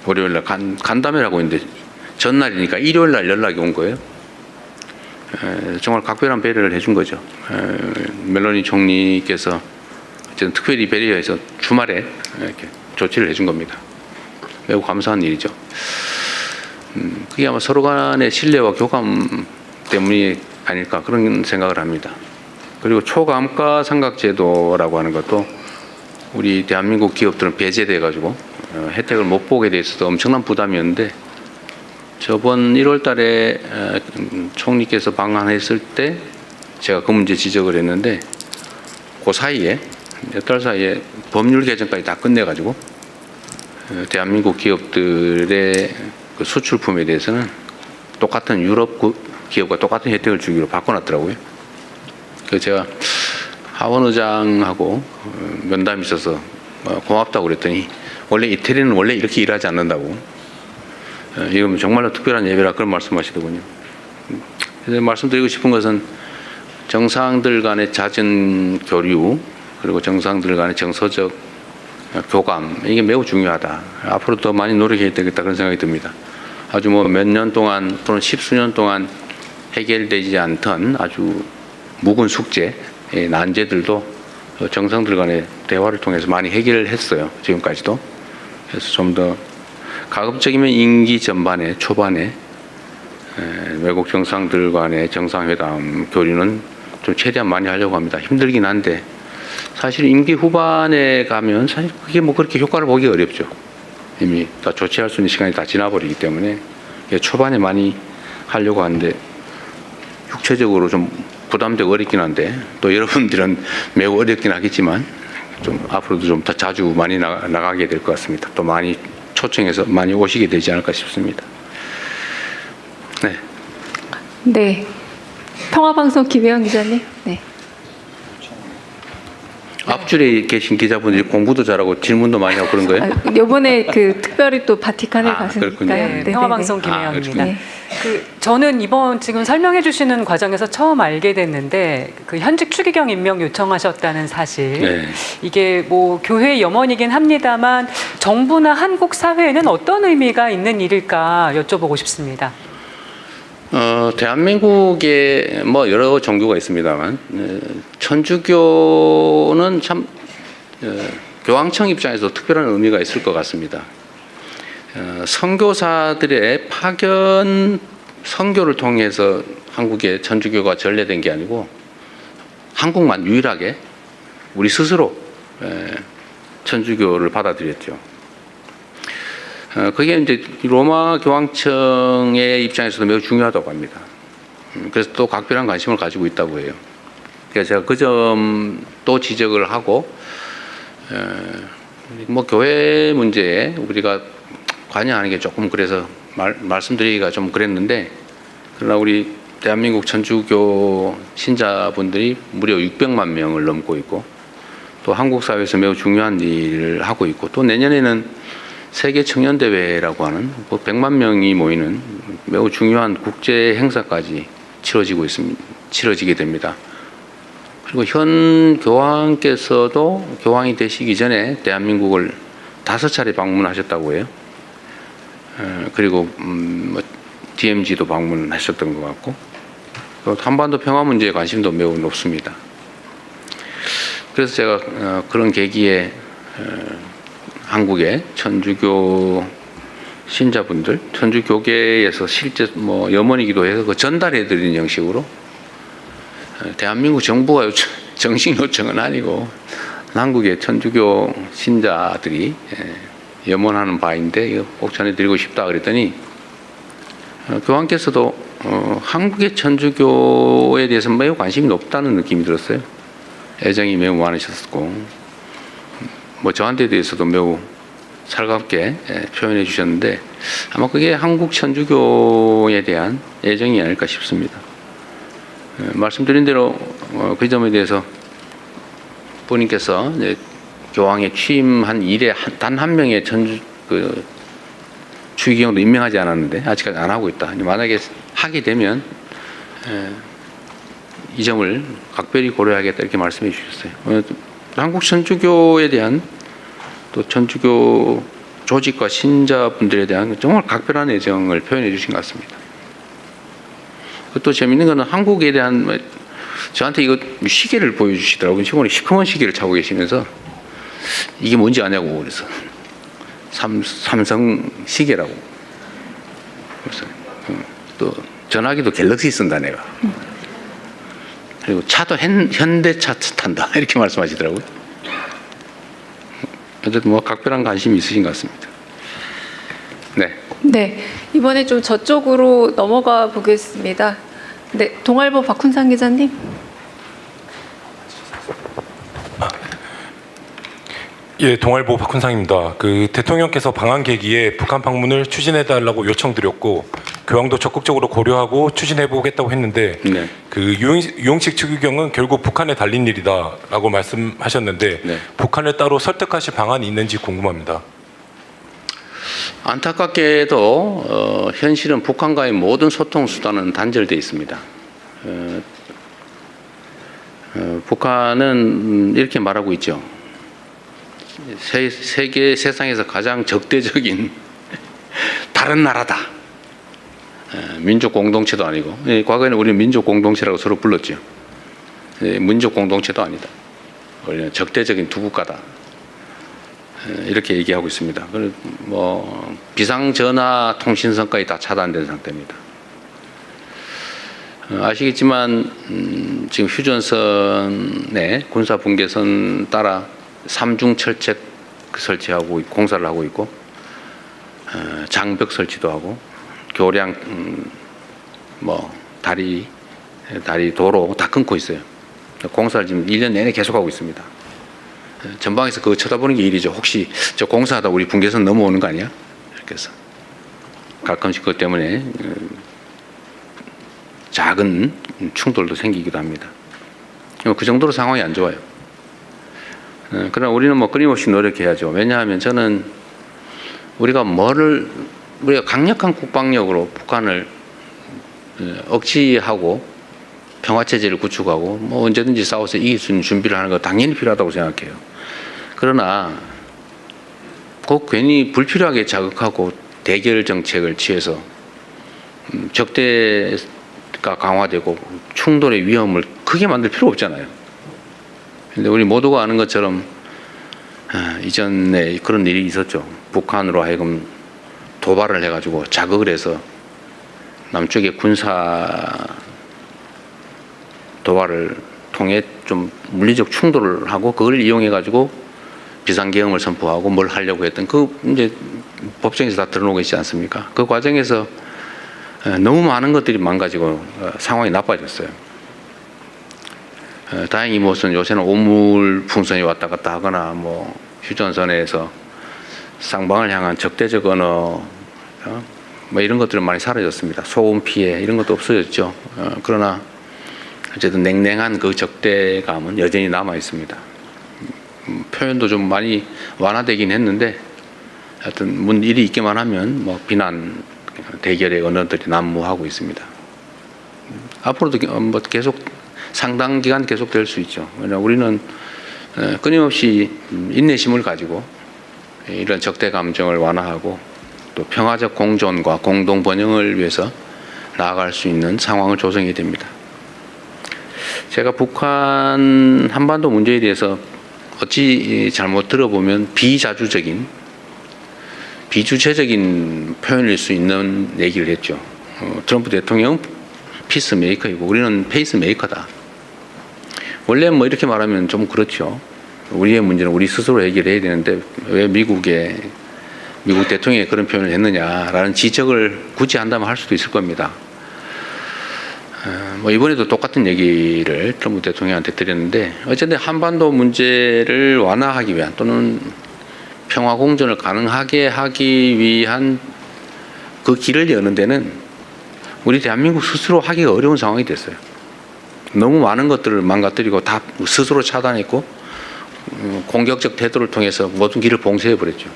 월요일 날 간담회라고 했는데 전날이니까 일요일 날 연락이 온 거예요. 정말 각별한 배려를 해준 거죠. 멜로니 총리께서 특별히 배려해서 주말에 이렇게 조치를 해준 겁니다. 매우 감사한 일이죠. 그게 아마 서로 간의 신뢰와 교감 때문이 아닐까 그런 생각을 합니다. 그리고 초감가 상각제도라고 하는 것도 우리 대한민국 기업들은 배제돼 가지고 혜택을 못 보게 돼 있어서 엄청난 부담이었는데 저번 1월 달에 총리께서 방한했을 때 제가 그 문제 지적을 했는데 그 사이에 몇 달 사이에 법률 개정까지 다 끝내가지고 대한민국 기업들의 그 수출품에 대해서는 똑같은 유럽 기업과 똑같은 혜택을 주기로 바꿔놨더라고요. 그래서 제가 하원 의장하고 면담이 있어서 고맙다고 그랬더니 원래 이태리는 원래 이렇게 일하지 않는다고. 이건 정말로 특별한 예배라 그런 말씀하시더군요. 그래서 말씀드리고 싶은 것은 정상들 간의 잦은 교류 그리고 정상들 간의 정서적 교감 이게 매우 중요하다. 앞으로 더 많이 노력해야 되겠다 그런 생각이 듭니다. 아주 뭐 몇 년 동안 또는 십수년 동안 해결되지 않던 아주 묵은 숙제, 난제들도 정상들 간의 대화를 통해서 많이 해결을 했어요. 지금까지도. 그래서 좀 더 가급적이면 임기 전반에 초반에 외국 정상들 간의 정상회담 교류는 좀 최대한 많이 하려고 합니다. 힘들긴 한데 사실 임기 후반에 가면 사실 그게 뭐 그렇게 효과를 보기 어렵죠. 이미 다 조치할 수 있는 시간이 다 지나버리기 때문에 초반에 많이 하려고 하는데 육체적으로 좀 부담되고 어렵긴 한데 또 여러분들은 매우 어렵긴 하겠지만 좀 앞으로도 좀 더 자주 많이 나가게 될 것 같습니다. 또 많이 초청해서 많이 오시게 되지 않을까 싶습니다. 네. 네. 평화방송 김혜영 기자님. 네. 앞줄에 계신 기자분들이 공부도 잘하고 질문도 많이 하고 그런 거예요? 이번에 그 특별히 또 바티칸을 그렇군요. 갔으니까요. 네, 평화방송 김혜영입니다. 네. 저는 이번 지금 설명해 주시는 과정에서 처음 알게 됐는데 그 현직 추기경 임명 요청하셨다는 사실. 네. 이게 뭐 교회 염원이긴 합니다만 정부나 한국 사회에는 어떤 의미가 있는 일일까 여쭤보고 싶습니다. 대한민국에 뭐 여러 종교가 있습니다만 천주교는 참 교황청 입장에서 특별한 의미가 있을 것 같습니다. 선교사들의 파견 선교를 통해서 한국에 천주교가 전래된 게 아니고 한국만 유일하게 우리 스스로 천주교를 받아들였죠. 그게 이제 로마 교황청의 입장에서도 매우 중요하다고 합니다. 그래서 또 각별한 관심을 가지고 있다고 해요. 그래서 제가 그 점도 지적을 하고, 뭐 교회 문제에 우리가 관여하는 게 조금 그래서 말씀드리기가 좀 그랬는데, 그러나 우리 대한민국 천주교 신자분들이 무려 600만 명을 넘고 있고, 또 한국 사회에서 매우 중요한 일을 하고 있고, 또 내년에는 세계 청년대회라고 하는 100만 명이 모이는 매우 중요한 국제 행사까지 치러지게 됩니다. 그리고 현 교황께서도 교황이 되시기 전에 대한민국을 5차례 방문하셨다고 해요. 그리고 뭐 DMZ도 방문하셨던 것 같고, 또 한반도 평화 문제에 관심도 매우 높습니다. 그래서 제가 그런 계기에 한국의 천주교 신자분들, 천주교계에서 실제 뭐 염원이기도 해서 그 전달해 드리는 형식으로 대한민국 정부가 정식 요청은 아니고 한국의 천주교 신자들이 염원하는 바인데 이거 꼭 전해드리고 싶다 그랬더니 교황께서도 한국의 천주교에 대해서 매우 관심이 높다는 느낌이 들었어요. 애정이 매우 많으셨고, 뭐 저한테 대해서도 매우 살갑게 표현해 주셨는데 아마 그게 한국 천주교에 대한 애정이 아닐까 싶습니다. 말씀드린 대로 그 점에 대해서 본인께서 교황에 취임한 이래 단 한 명의 추기경도 임명하지 않았는데 아직까지 안 하고 있다. 만약에 하게 되면 이 점을 각별히 고려하겠다 이렇게 말씀해 주셨어요. 한국 천주교에 대한 또 천주교 조직과 신자분들에 대한 정말 각별한 애정을 표현해 주신 것 같습니다. 또 재밌는 거는 한국에 대한 저한테 이거 시계를 보여주시더라고요. 시골에 시커먼 시계를 차고 계시면서 이게 뭔지 아냐고 그래서 삼성 시계라고. 그래서 또 전화기도 갤럭시 쓴다 내가. 그리고 차도 현대차 탄다 이렇게 말씀하시더라고요. 어쨌든 뭐 각별한 관심이 있으신 것 같습니다. 네. 네, 이번에 좀 저쪽으로 넘어가 보겠습니다. 네, 동아일보 박훈상 기자님. 예, 동아일보 박훈상입니다. 그 대통령께서 방한 계기에 북한 방문을 추진해달라고 요청드렸고 교황도 적극적으로 고려하고 추진해보겠다고 했는데 네. 그 유용식 추기경은 결국 북한에 달린 일이다라고 말씀하셨는데 네. 북한을 따로 설득하실 방안이 있는지 궁금합니다. 안타깝게도 현실은 북한과의 모든 소통 수단은 단절되어 있습니다. 북한은 이렇게 말하고 있죠. 세상에서 가장 적대적인 다른 나라다. 민족 공동체도 아니고, 과거에는 우리는 민족 공동체라고 서로 불렀죠. 민족 공동체도 아니다. 원래 적대적인 두 국가다. 이렇게 얘기하고 있습니다. 뭐 비상 전화 통신선까지 다 차단된 상태입니다. 아시겠지만 지금 휴전선에 군사 분계선 따라 삼중 철책 설치하고 공사를 하고 있고, 장벽 설치도 하고, 교량 뭐 다리 도로 다 끊고 있어요. 공사를 지금 1년 내내 계속하고 있습니다. 전방에서 그거 쳐다보는 게 일이죠. 혹시 저 공사하다 우리 분계선 넘어오는 거 아니야? 이렇게 해서 가끔씩 그것 때문에 작은 충돌도 생기기도 합니다. 그 정도로 상황이 안 좋아요. 그러나 우리는 뭐 끊임없이 노력해야죠. 왜냐하면 저는 우리가 강력한 국방력으로 북한을 억지하고 평화체제를 구축하고 뭐 언제든지 싸워서 이길 수 있는 준비를 하는 거 당연히 필요하다고 생각해요. 그러나 꼭 괜히 불필요하게 자극하고 대결 정책을 취해서 적대가 강화되고 충돌의 위험을 크게 만들 필요 없잖아요. 근데 우리 모두가 아는 것처럼 이전에 그런 일이 있었죠. 북한으로 하여금 도발을 해가지고 자극을 해서 남쪽의 군사 도발을 통해 좀 물리적 충돌을 하고 그걸 이용해가지고 비상계엄을 선포하고 뭘 하려고 했던 그 이제 법정에서 다 드러나고 있지 않습니까? 그 과정에서 너무 많은 것들이 망가지고 상황이 나빠졌어요. 다행히 무슨 요새는 오물 풍선이 왔다 갔다 하거나 뭐 휴전선에서 쌍방을 향한 적대적 언어 뭐 이런 것들은 많이 사라졌습니다. 소음 피해 이런 것도 없어졌죠. 그러나 어쨌든 냉랭한 그 적대감은 여전히 남아 있습니다. 표현도 좀 많이 완화되긴 했는데 하여튼 일이 있기만 하면 뭐 비난 대결의 언어들이 난무하고 있습니다. 앞으로도 뭐 계속 상당 기간 계속될 수 있죠. 왜냐하면 우리는 끊임없이 인내심을 가지고 이런 적대 감정을 완화하고 또 평화적 공존과 공동 번영을 위해서 나아갈 수 있는 상황을 조성해야 됩니다. 제가 북한 한반도 문제에 대해서 어찌 잘못 들어보면 비주체적인 표현일 수 있는 얘기를 했죠. 트럼프 대통령은 피스메이커이고 우리는 페이스메이커다. 원래 뭐 이렇게 말하면 좀 그렇죠. 우리의 문제는 우리 스스로 해결해야 되는데 왜 미국 대통령이 그런 표현을 했느냐라는 지적을 굳이 한다면 할 수도 있을 겁니다. 뭐 이번에도 똑같은 얘기를 트럼프 대통령한테 드렸는데 어쨌든 한반도 문제를 완화하기 위한 또는 평화 공존을 가능하게 하기 위한 그 길을 여는 데는 우리 대한민국 스스로 하기가 어려운 상황이 됐어요. 너무 많은 것들을 망가뜨리고 다 스스로 차단했고 공격적 태도를 통해서 모든 길을 봉쇄해 버렸죠.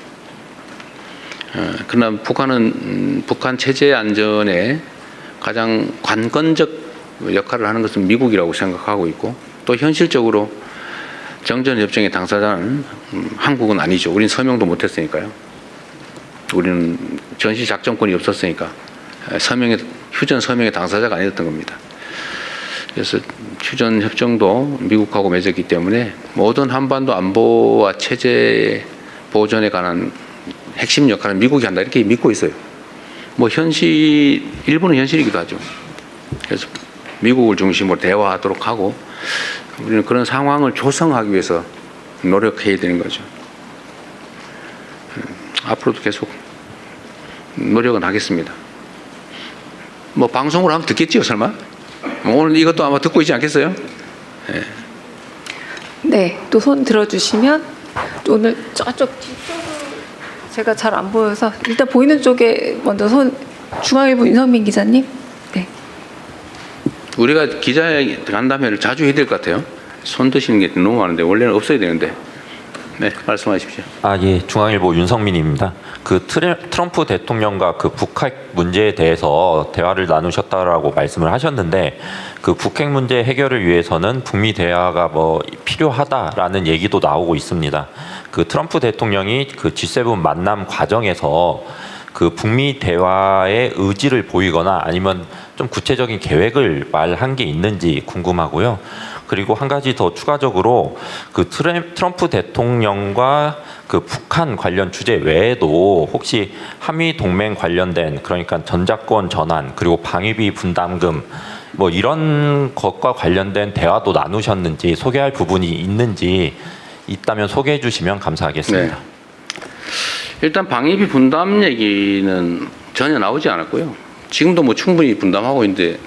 그러나 북한은 북한 체제 안전에 가장 관건적 역할을 하는 것은 미국이라고 생각하고 있고 또 현실적으로 정전협정의 당사자는 한국은 아니죠. 우리는 서명도 못했으니까요. 우리는 전시작전권이 없었으니까 휴전 서명의 당사자가 아니었던 겁니다. 그래서 휴전협정도 미국하고 맺었기 때문에 모든 한반도 안보와 체제 보존에 관한 핵심 역할은 미국이 한다 이렇게 믿고 있어요. 뭐 일부는 현실이기도 하죠. 그래서 미국을 중심으로 대화하도록 하고 우리는 그런 상황을 조성하기 위해서 노력해야 되는 거죠. 앞으로도 계속 노력은 하겠습니다. 뭐 방송으로 하면 듣겠지요, 설마? 오늘 이것도 아마 듣고 있지 않겠어요? 네. 네, 또 손 들어주시면 오늘 저쪽 뒤쪽으로 제가 잘 안 보여서 일단 보이는 쪽에 먼저 중앙일보 윤성민 기자님. 네. 우리가 기자간담회를 자주 해야 될 것 같아요. 손 드시는 게 너무 많은데 원래는 없어야 되는데. 네, 말씀하십시오. 예, 중앙일보 윤성민입니다. 그 트럼프 대통령과 그 북핵 문제에 대해서 대화를 나누셨다라고 말씀을 하셨는데 그 북핵 문제 해결을 위해서는 북미 대화가 뭐 필요하다라는 얘기도 나오고 있습니다. 그 트럼프 대통령이 그 G7 만남 과정에서 그 북미 대화의 의지를 보이거나 아니면 좀 구체적인 계획을 말한 게 있는지 궁금하고요. 그리고 한 가지 더 추가적으로 그 트럼프 대통령과 그 북한 관련 주제 외에도 혹시 한미 동맹 관련된 그러니까 전작권 전환 그리고 방위비 분담금 뭐 이런 것과 관련된 대화도 나누셨는지 소개할 부분이 있는지 있다면 소개해 주시면 감사하겠습니다. 네. 일단 방위비 분담 얘기는 전혀 나오지 않았고요. 지금도 뭐 충분히 분담하고 있는데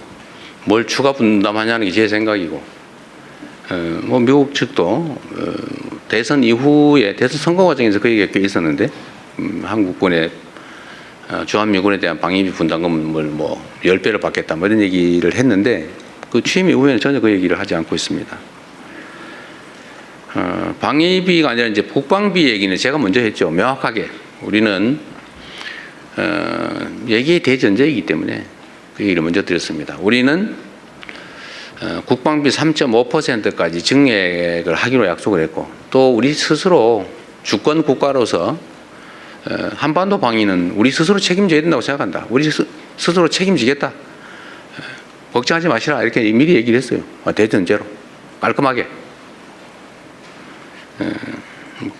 뭘 추가 분담하냐는 게 제 생각이고 뭐 미국 측도 대선 이후에 대선 선거 과정에서 그 얘기가 꽤 있었는데 한국군의 주한미군에 대한 방위비 분담금을 뭐 10배를 받겠다 뭐 이런 얘기를 했는데 그 취임 이후에는 전혀 그 얘기를 하지 않고 있습니다. 방위비가 아니라 이제 국방비 얘기는 제가 먼저 했죠. 명확하게 우리는 얘기의 대전제이기 때문에 그 얘기를 먼저 드렸습니다. 우리는 국방비 3.5%까지 증액을 하기로 약속을 했고, 또 우리 스스로 주권 국가로서 한반도 방위는 우리 스스로 책임져야 된다고 생각한다. 우리 스스로 책임지겠다. 걱정하지 마시라. 이렇게 미리 얘기를 했어요. 대전제로 깔끔하게.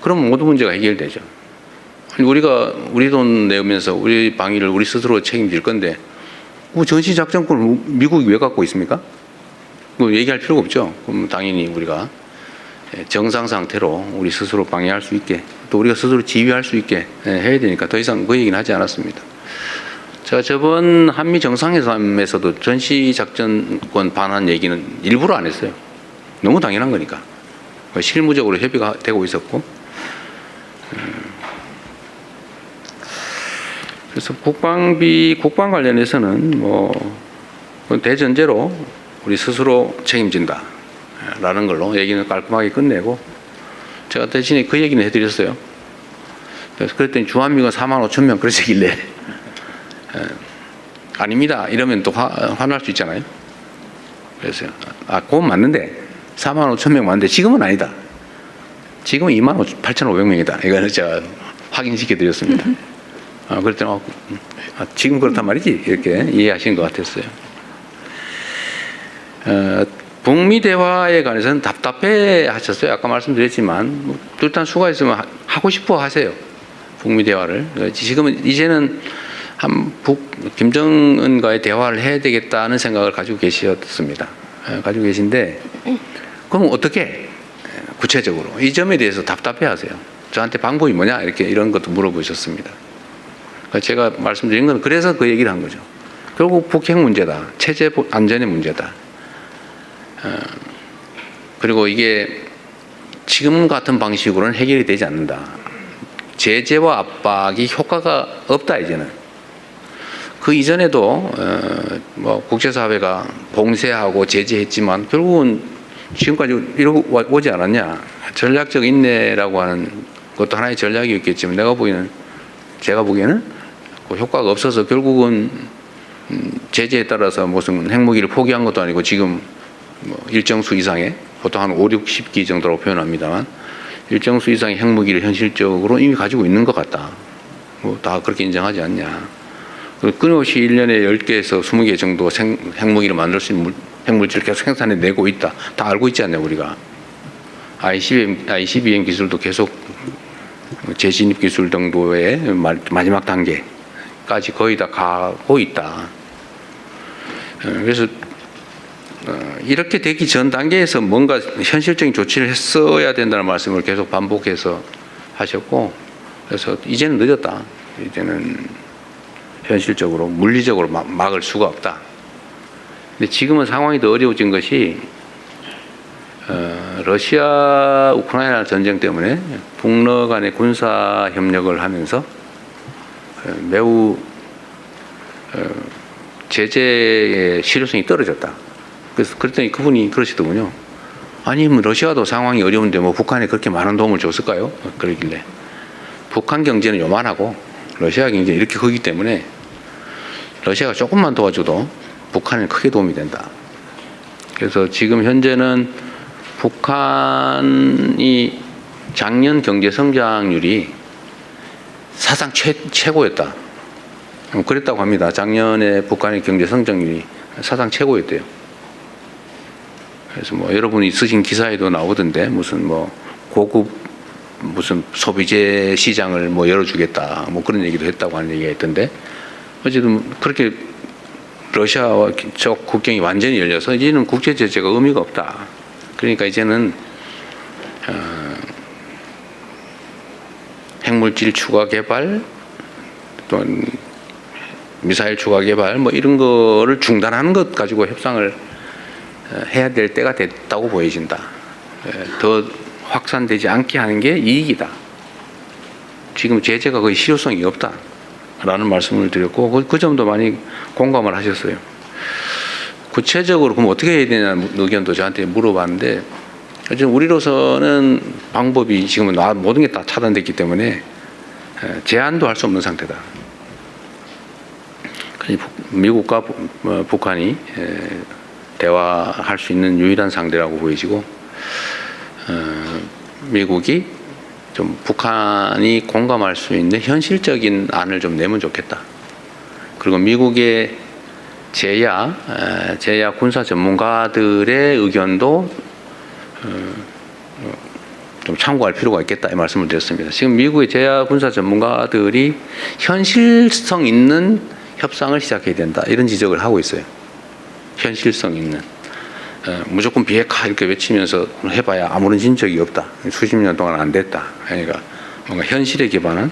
그럼 모든 문제가 해결되죠. 우리가 우리 돈 내면서 우리 방위를 우리 스스로 책임질 건데 전시작전권을 미국이 왜 갖고 있습니까? 뭐 얘기할 필요가 없죠. 그럼 당연히 우리가 정상 상태로 우리 스스로 방해할 수 있게, 또 우리가 스스로 지휘할 수 있게 해야 되니까 더 이상 그 얘기는 하지 않았습니다. 제가 저번 한미 정상회담에서도 전시작전권 반환 얘기는 일부러 안 했어요. 너무 당연한 거니까. 실무적으로 협의가 되고 있었고, 그래서 국방 관련해서는 뭐 대전제로 우리 스스로 책임진다라는 걸로 얘기는 깔끔하게 끝내고, 제가 대신에 그 얘기는 해드렸어요. 그래서 그랬더니 주한미군 45,000명 그러시길래 아닙니다 이러면 또 화날 수 있잖아요. 그래서 그건 맞는데 45,000명 맞는데 지금은 아니다. 지금은 28,500명이다. 이거는 제가 확인시켜 드렸습니다. 그랬더니 지금 그렇단 말이지 이렇게 이해하시는 것 같았어요. 북미 대화에 관해서는 답답해 하셨어요. 아까 말씀드렸지만 일단 수가 있으면 하고 싶어 하세요. 북미 대화를. 지금은 이제는 김정은과의 대화를 해야 되겠다는 생각을 가지고 계셨습니다. 가지고 계신데 그럼 어떻게 구체적으로 이 점에 대해서 답답해 하세요. 저한테 방법이 뭐냐 이렇게 이런 것도 물어보셨습니다. 제가 말씀드린 건 그래서 그 얘기를 한 거죠. 결국 북핵 문제다. 체제 안전의 문제다. 그리고 이게 지금 같은 방식으로는 해결이 되지 않는다. 제재와 압박이 효과가 없다 이제는. 그 이전에도 뭐 국제사회가 봉쇄하고 제재했지만 결국은 지금까지 이러고 오지 않았냐. 전략적 인내라고 하는 것도 하나의 전략이었겠지만 제가 보기에는 그 효과가 없어서 결국은 제재에 따라서 무슨 핵무기를 포기한 것도 아니고 지금 뭐 일정 수 이상의 보통 한 5, 60기 정도라고 표현합니다만 일정 수 이상의 핵무기를 현실적으로 이미 가지고 있는 것 같다. 뭐 다 그렇게 인정하지 않냐. 끊임없이 1년에 10개에서 20개 정도 핵무기를 만들 수 있는 핵물질을 계속 생산해내고 있다. 다 알고 있지 않냐 우리가. ICBM 기술도 계속 재진입 기술 정도의 마지막 단계까지 거의 다 가고 있다. 그래서 이렇게 되기 전 단계에서 뭔가 현실적인 조치를 했어야 된다는 말씀을 계속 반복해서 하셨고, 그래서 이제는 늦었다. 이제는 현실적으로 물리적으로 막을 수가 없다. 근데 지금은 상황이 더 어려워진 것이 러시아 우크라이나 전쟁 때문에 북러 간의 군사 협력을 하면서 매우 제재의 실효성이 떨어졌다. 그래서 그랬더니 그분이 그러시더군요. 아니 뭐 러시아도 상황이 어려운데 뭐 북한에 그렇게 많은 도움을 줬을까요? 그러길래 북한 경제는 요만하고 러시아 경제는 이렇게 크기 때문에 러시아가 조금만 도와줘도 북한에 크게 도움이 된다. 그래서 지금 현재는 북한이 작년 경제 성장률이 사상 최고였다. 그랬다고 합니다. 작년에 북한의 경제 성장률이 사상 최고였대요. 그래서 뭐 여러분이 쓰신 기사에도 나오던데 무슨 뭐 고급 무슨 소비재 시장을 뭐 열어주겠다 뭐 그런 얘기도 했다고 하는 얘기가 있던데, 어쨌든 그렇게 러시아와 저 국경이 완전히 열려서 이제는 국제 제재가 의미가 없다. 그러니까 이제는 핵물질 추가 개발 또는 미사일 추가 개발 뭐 이런 거를 중단하는 것 가지고 협상을 해야 될 때가 됐다고 보여진다. 더 확산되지 않게 하는 게 이익이다. 지금 제재가 거의 실효성이 없다. 라는 말씀을 드렸고 그 점도 많이 공감을 하셨어요. 구체적으로 그럼 어떻게 해야 되냐는 의견도 저한테 물어봤는데 하지만 우리로서는 방법이 지금은 모든 게 다 차단됐기 때문에 제한도 할 수 없는 상태다. 미국과 북한이 대화할 수 있는 유일한 상대라고 보여지고, 미국이 좀 북한이 공감할 수 있는 현실적인 안을 좀 내면 좋겠다. 그리고 미국의 제야 군사 전문가들의 의견도 좀 참고할 필요가 있겠다 이 말씀을 드렸습니다. 지금 미국의 제야 군사 전문가들이 현실성 있는 협상을 시작해야 된다 이런 지적을 하고 있어요. 현실성 있는 무조건 비핵화 이렇게 외치면서 해봐야 아무런 진척이 없다. 수십 년 동안 안 됐다. 그러니까 뭔가 현실에 기반한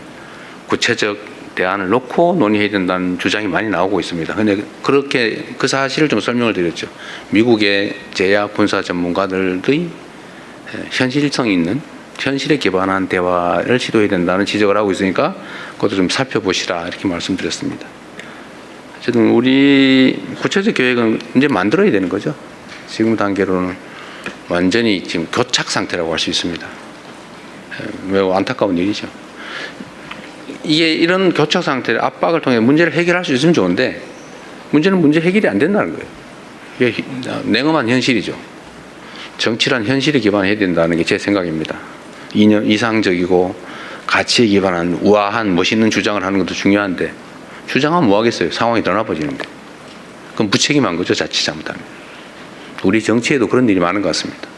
구체적 대안을 놓고 논의해야 된다는 주장이 많이 나오고 있습니다. 그런데 그렇게 그 사실을 좀 설명을 드렸죠. 미국의 제야 군사 전문가들의 현실성 있는 현실에 기반한 대화를 시도해야 된다는 지적을 하고 있으니까 그것도 좀 살펴보시라 이렇게 말씀드렸습니다. 어쨌든 우리 구체적 계획은 이제 만들어야 되는 거죠. 지금 단계로는 완전히 지금 교착 상태라고 할 수 있습니다. 매우 안타까운 일이죠. 이게 이런 교착 상태의 압박을 통해 문제를 해결할 수 있으면 좋은데 문제는 문제 해결이 안 된다는 거예요. 이게 냉엄한 현실이죠. 정치란 현실에 기반해야 된다는 게 제 생각입니다. 이상적이고 가치에 기반한 우아한 멋있는 주장을 하는 것도 중요한데 주장하면 뭐 하겠어요. 상황이 더 나빠지는데. 그럼 무책임한 거죠. 자칫 잘못하면. 우리 정치에도 그런 일이 많은 것 같습니다.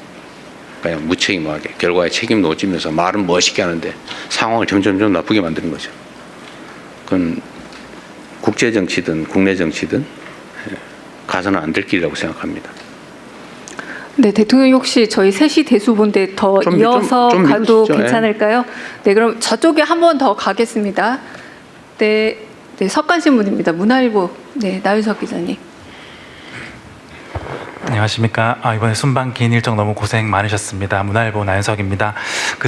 그냥 무책임하게 결과에 책임도 못 지면서 말은 멋있게 하는데 상황을 점점 나쁘게 만드는 거죠. 그건 국제 정치든 국내 정치든 가서는 안 될 길이라고 생각합니다. 네, 대통령이 혹시 저희 셋이 대수본데 더 이어서 좀 가도 믿으시죠? 괜찮을까요? 네, 그럼 저쪽에 한 번 더 가겠습니다. 네, 석간신문입니다. 문화일보, 네, 나윤석 기자님. 안녕하십니까. 이번에 순방 긴 일정 너무 고생 많으셨습니다. 문화일보 나윤석입니다.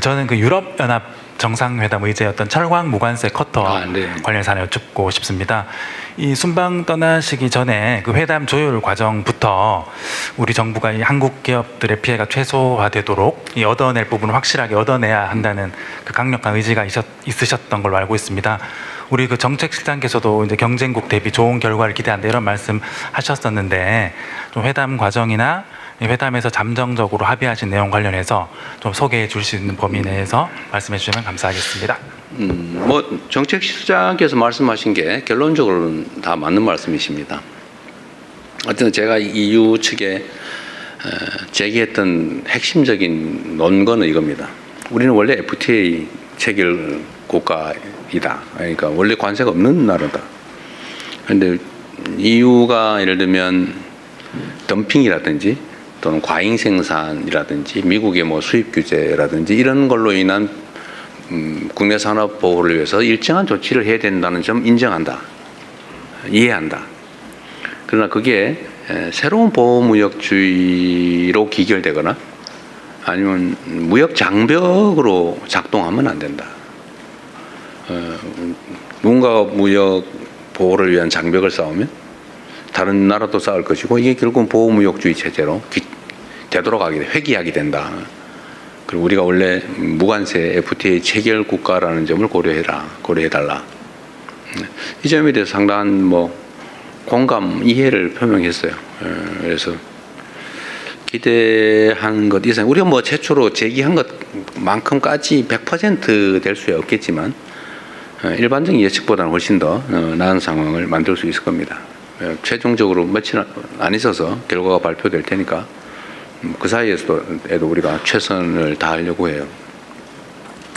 저는 유럽연합 정상회담 의제 어떤 철강 무관세 커터 네. 관련해서 하나 여쭙고 싶습니다. 이 순방 떠나시기 전에 회담 조율 과정부터 우리 정부가 이 한국 기업들의 피해가 최소화되도록 이 얻어낼 부분을 확실하게 얻어내야 한다는 강력한 의지가 있으셨던 걸로 알고 있습니다. 우리 정책실장께서도 이제 경쟁국 대비 좋은 결과를 기대한다 이런 말씀하셨었는데 좀 회담 과정이나 회담에서 잠정적으로 합의하신 내용 관련해서 좀 소개해 줄 수 있는 범위 내에서 말씀해 주시면 감사하겠습니다. 정책실장께서 말씀하신 게 결론적으로는 다 맞는 말씀이십니다. 어쨌든 제가 EU 측에 제기했던 핵심적인 논거는 이겁니다. 우리는 원래 FTA 체결 국가이다. 그러니까 원래 관세가 없는 나라다. 그런데 EU가 예를 들면 덤핑이라든지 또는 과잉 생산이라든지 미국의 수입 규제라든지 이런 걸로 인한 국내 산업 보호를 위해서 일정한 조치를 해야 된다는 점 인정한다. 이해한다. 그러나 그게 새로운 보호무역주의로 기결되거나 아니면 무역 장벽으로 작동하면 안 된다. 누군가가 무역 보호를 위한 장벽을 쌓으면 다른 나라도 쌓을 것이고 이게 결국은 보호무역주의 체제로 되돌아가게 회귀하게 된다. 그리고 우리가 원래 무관세 FTA 체결 국가라는 점을 고려해달라. 이 점에 대해서 상당한 공감, 이해를 표명했어요. 그래서 기대한 것 이상 우리가 최초로 제기한 것만큼까지 100% 될 수 없겠지만 일반적인 예측보다는 훨씬 더 나은 상황을 만들 수 있을 겁니다. 최종적으로 며칠 안 있어서 결과가 발표될 테니까 그 사이에도 우리가 최선을 다하려고 해요.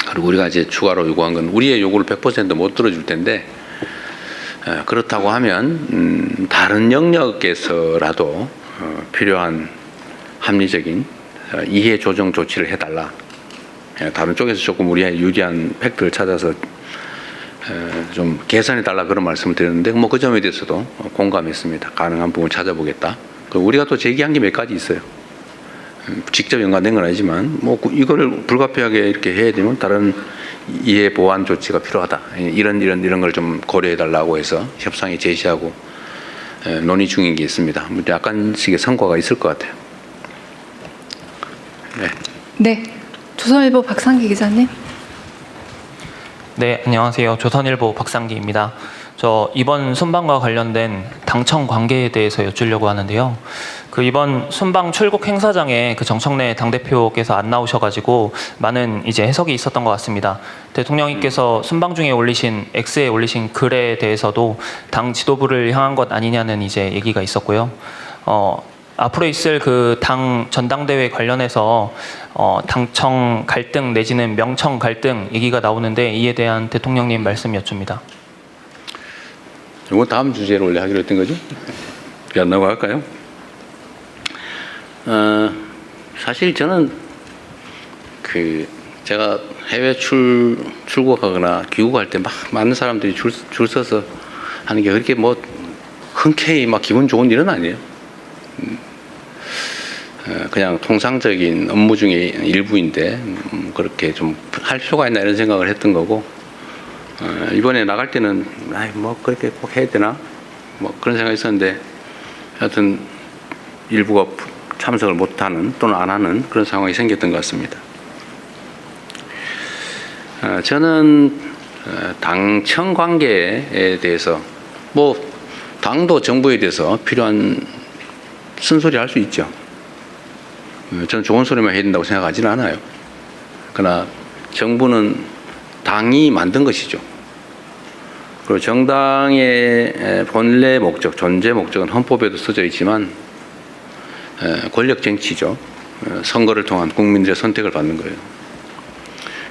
그리고 우리가 이제 추가로 요구한 건 우리의 요구를 100% 못 들어줄 텐데 그렇다고 하면 다른 영역에서라도 필요한 합리적인 이해 조정 조치를 해달라. 다른 쪽에서 조금 우리의 유리한 팩트를 찾아서 좀 개선해달라 그런 말씀을 드렸는데 그 점에 대해서도 공감했습니다. 가능한 부분을 찾아보겠다. 그리고 우리가 또 제기한 게 몇 가지 있어요. 직접 연관된 건 아니지만 이거를 불가피하게 이렇게 해야 되면 다른 이해 보완 조치가 필요하다. 이런 걸 좀 고려해달라고 해서 협상에 제시하고 논의 중인 게 있습니다. 약간씩의 성과가 있을 것 같아요. 네. 조선일보 박상기 기자님. 네, 안녕하세요. 조선일보 박상기입니다. 저 이번 순방과 관련된 당청 관계에 대해서 여쭈려고 하는데요. 그 이번 순방 출국 행사장에 그 정청래 당대표께서 안 나오셔가지고 많은 이제 해석이 있었던 것 같습니다. 대통령님께서 순방 중에 X에 올리신 글에 대해서도 당 지도부를 향한 것 아니냐는 이제 얘기가 있었고요. 앞으로 있을 그 당 전당대회 관련해서 당청 갈등 내지는 명청 갈등 얘기가 나오는데 이에 대한 대통령님 말씀 여쭙니다. 이거 다음 주제로 원래 하기로 했던 거죠? 안 나고 할까요? 사실 저는 제가 해외 출국하거나 귀국할 때 막 많은 사람들이 줄 서서 하는 게 그렇게 뭐 흔쾌히 막 기분 좋은 일은 아니에요. 그냥 통상적인 업무 중에 일부인데 그렇게 좀 할 필요가 있나 이런 생각을 했던 거고, 이번에 나갈 때는 뭐 그렇게 꼭 해야 되나 뭐 그런 생각이 있었는데 하여튼 일부가 참석을 못하는 또는 안 하는 그런 상황이 생겼던 것 같습니다. 저는 당청 관계에 대해서 뭐 당도 정부에 대해서 필요한 쓴소리 할 수 있죠. 저는 좋은 소리만 해야 된다고 생각하지는 않아요. 그러나 정부는 당이 만든 것이죠. 그리고 정당의 본래 목적, 존재 목적은 헌법에도 써져 있지만 권력 정치죠. 선거를 통한 국민들의 선택을 받는 거예요.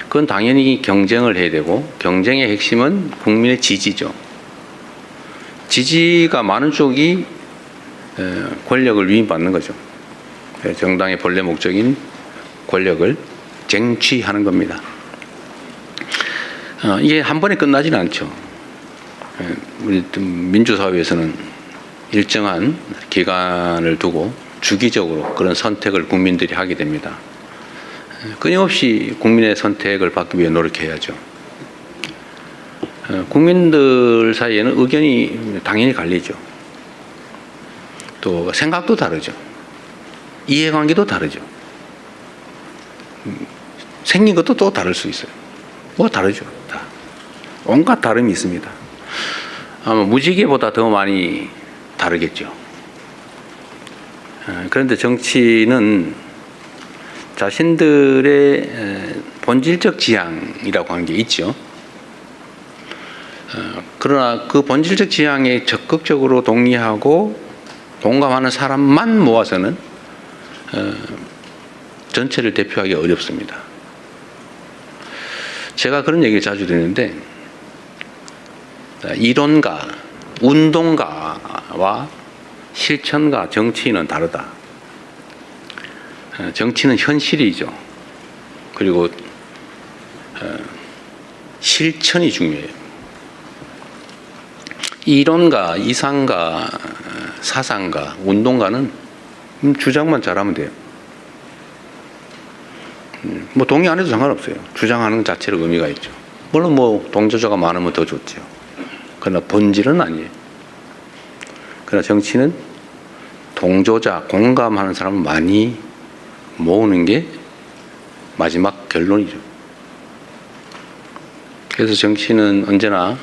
그건 당연히 경쟁을 해야 되고, 경쟁의 핵심은 국민의 지지죠. 지지가 많은 쪽이 권력을 위임받는 거죠. 정당의 본래 목적인 권력을 쟁취하는 겁니다. 이게 한 번에 끝나지는 않죠. 우리 민주사회에서는 일정한 기간을 두고 주기적으로 그런 선택을 국민들이 하게 됩니다. 끊임없이 국민의 선택을 받기 위해 노력해야죠. 국민들 사이에는 의견이 당연히 갈리죠. 또 생각도 다르죠. 이해관계도 다르죠. 생긴 것도 또 다를 수 있어요. 뭐 다르죠. 다. 온갖 다름이 있습니다. 아마 무지개보다 더 많이 다르겠죠. 그런데 정치는 자신들의 본질적 지향이라고 하는 게 있죠. 그러나 그 본질적 지향에 적극적으로 동의하고 공감하는 사람만 모아서는 전체를 대표하기 어렵습니다. 제가 그런 얘기를 자주 듣는데, 이론가, 운동가와 실천가, 정치인은 다르다. 정치는 현실이죠. 그리고 실천이 중요해요. 이론가, 이상가, 사상가, 운동가는 주장만 잘하면 돼요. 뭐 동의 안 해도 상관없어요. 주장하는 것 자체로 의미가 있죠. 물론 뭐 동조자가 많으면 더 좋죠. 그러나 본질은 아니에요. 그러나 정치는 동조자, 공감하는 사람을 많이 모으는 게 마지막 결론이죠. 그래서 정치는 언제나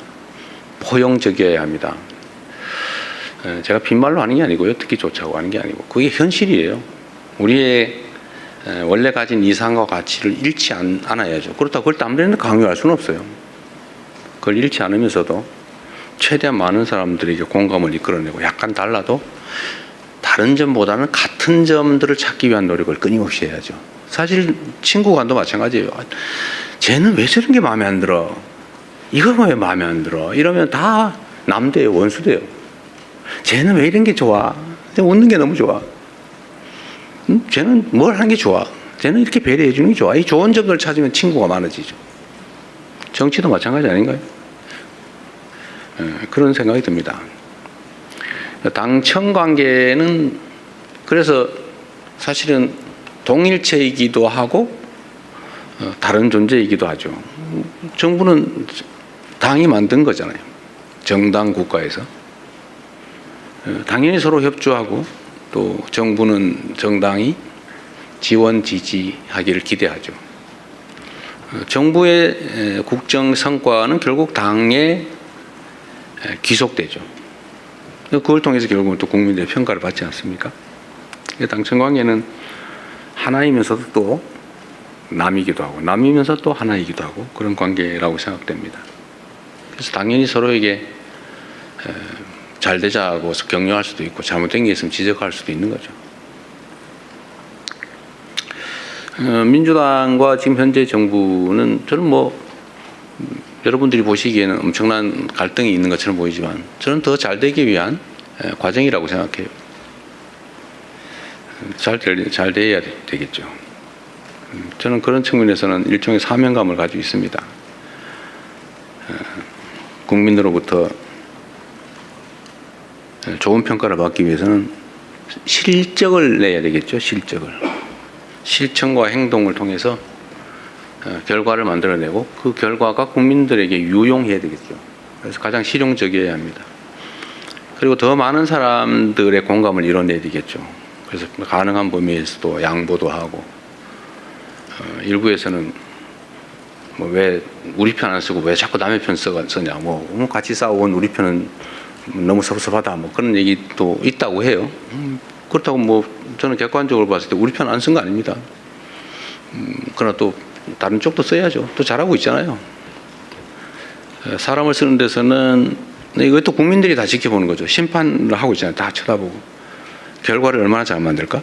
포용적이어야 합니다. 제가 빈말로 하는 게 아니고요. 듣기 좋자고 하는 게 아니고, 그게 현실이에요. 우리의 원래 가진 이상과 가치를 잃지 않아야죠. 그렇다고 그걸 땀내는 강요할 수는 없어요. 그걸 잃지 않으면서도 최대한 많은 사람들에게 공감을 이끌어내고, 약간 달라도 다른 점보다는 같은 점들을 찾기 위한 노력을 끊임없이 해야죠. 사실 친구 간도 마찬가지예요. 쟤는 왜 저런 게 마음에 안 들어? 이거는 왜 마음에 안 들어? 이러면 다 남대요, 원수대요. 쟤는 왜 이런 게 좋아? 웃는 게 너무 좋아. 쟤는 뭘 하는 게 좋아? 쟤는 이렇게 배려해 주는 게 좋아. 이 좋은 점들을 찾으면 친구가 많아지죠. 정치도 마찬가지 아닌가요? 그런 생각이 듭니다. 당청 관계는 그래서 사실은 동일체이기도 하고 다른 존재이기도 하죠. 정부는 당이 만든 거잖아요. 정당 국가에서. 당연히 서로 협조하고, 또 정부는 정당이 지원 지지하기를 기대하죠. 정부의 국정 성과는 결국 당에 귀속되죠. 그걸 통해서 결국은 또 국민들의 평가를 받지 않습니까? 당청 관계는 하나이면서도 또 남이기도 하고 남이면서 또 하나이기도 하고 그런 관계라고 생각됩니다. 그래서 당연히 서로에게 잘 되자고 격려할 수도 있고 잘못된 게 있으면 지적할 수도 있는 거죠. 민주당과 지금 현재 정부는 저는 뭐 여러분들이 보시기에는 엄청난 갈등이 있는 것처럼 보이지만 저는 더 잘 되기 위한 과정이라고 생각해요. 잘 돼야 되겠죠. 저는 그런 측면에서는 일종의 사명감을 가지고 있습니다. 국민으로부터 좋은 평가를 받기 위해서는 실적을 내야 되겠죠. 실천과 행동을 통해서 결과를 만들어내고 그 결과가 국민들에게 유용해야 되겠죠. 그래서 가장 실용적이어야 합니다. 그리고 더 많은 사람들의 공감을 이뤄내야 되겠죠. 그래서 가능한 범위에서도 양보도 하고 일부에서는 뭐 왜 우리 편 안 쓰고 왜 자꾸 남의 편 쓰냐 뭐 같이 싸워온 우리 편은 너무 섭섭하다 뭐 그런 얘기도 있다고 해요. 그렇다고 뭐 저는 객관적으로 봤을 때 우리 편 안 쓴 거 아닙니다. 그러나 또 다른 쪽도 써야죠. 또 잘하고 있잖아요. 사람을 쓰는 데서는 이것도 국민들이 다 지켜보는 거죠. 심판을 하고 있잖아요. 다 쳐다보고 결과를 얼마나 잘 만들까?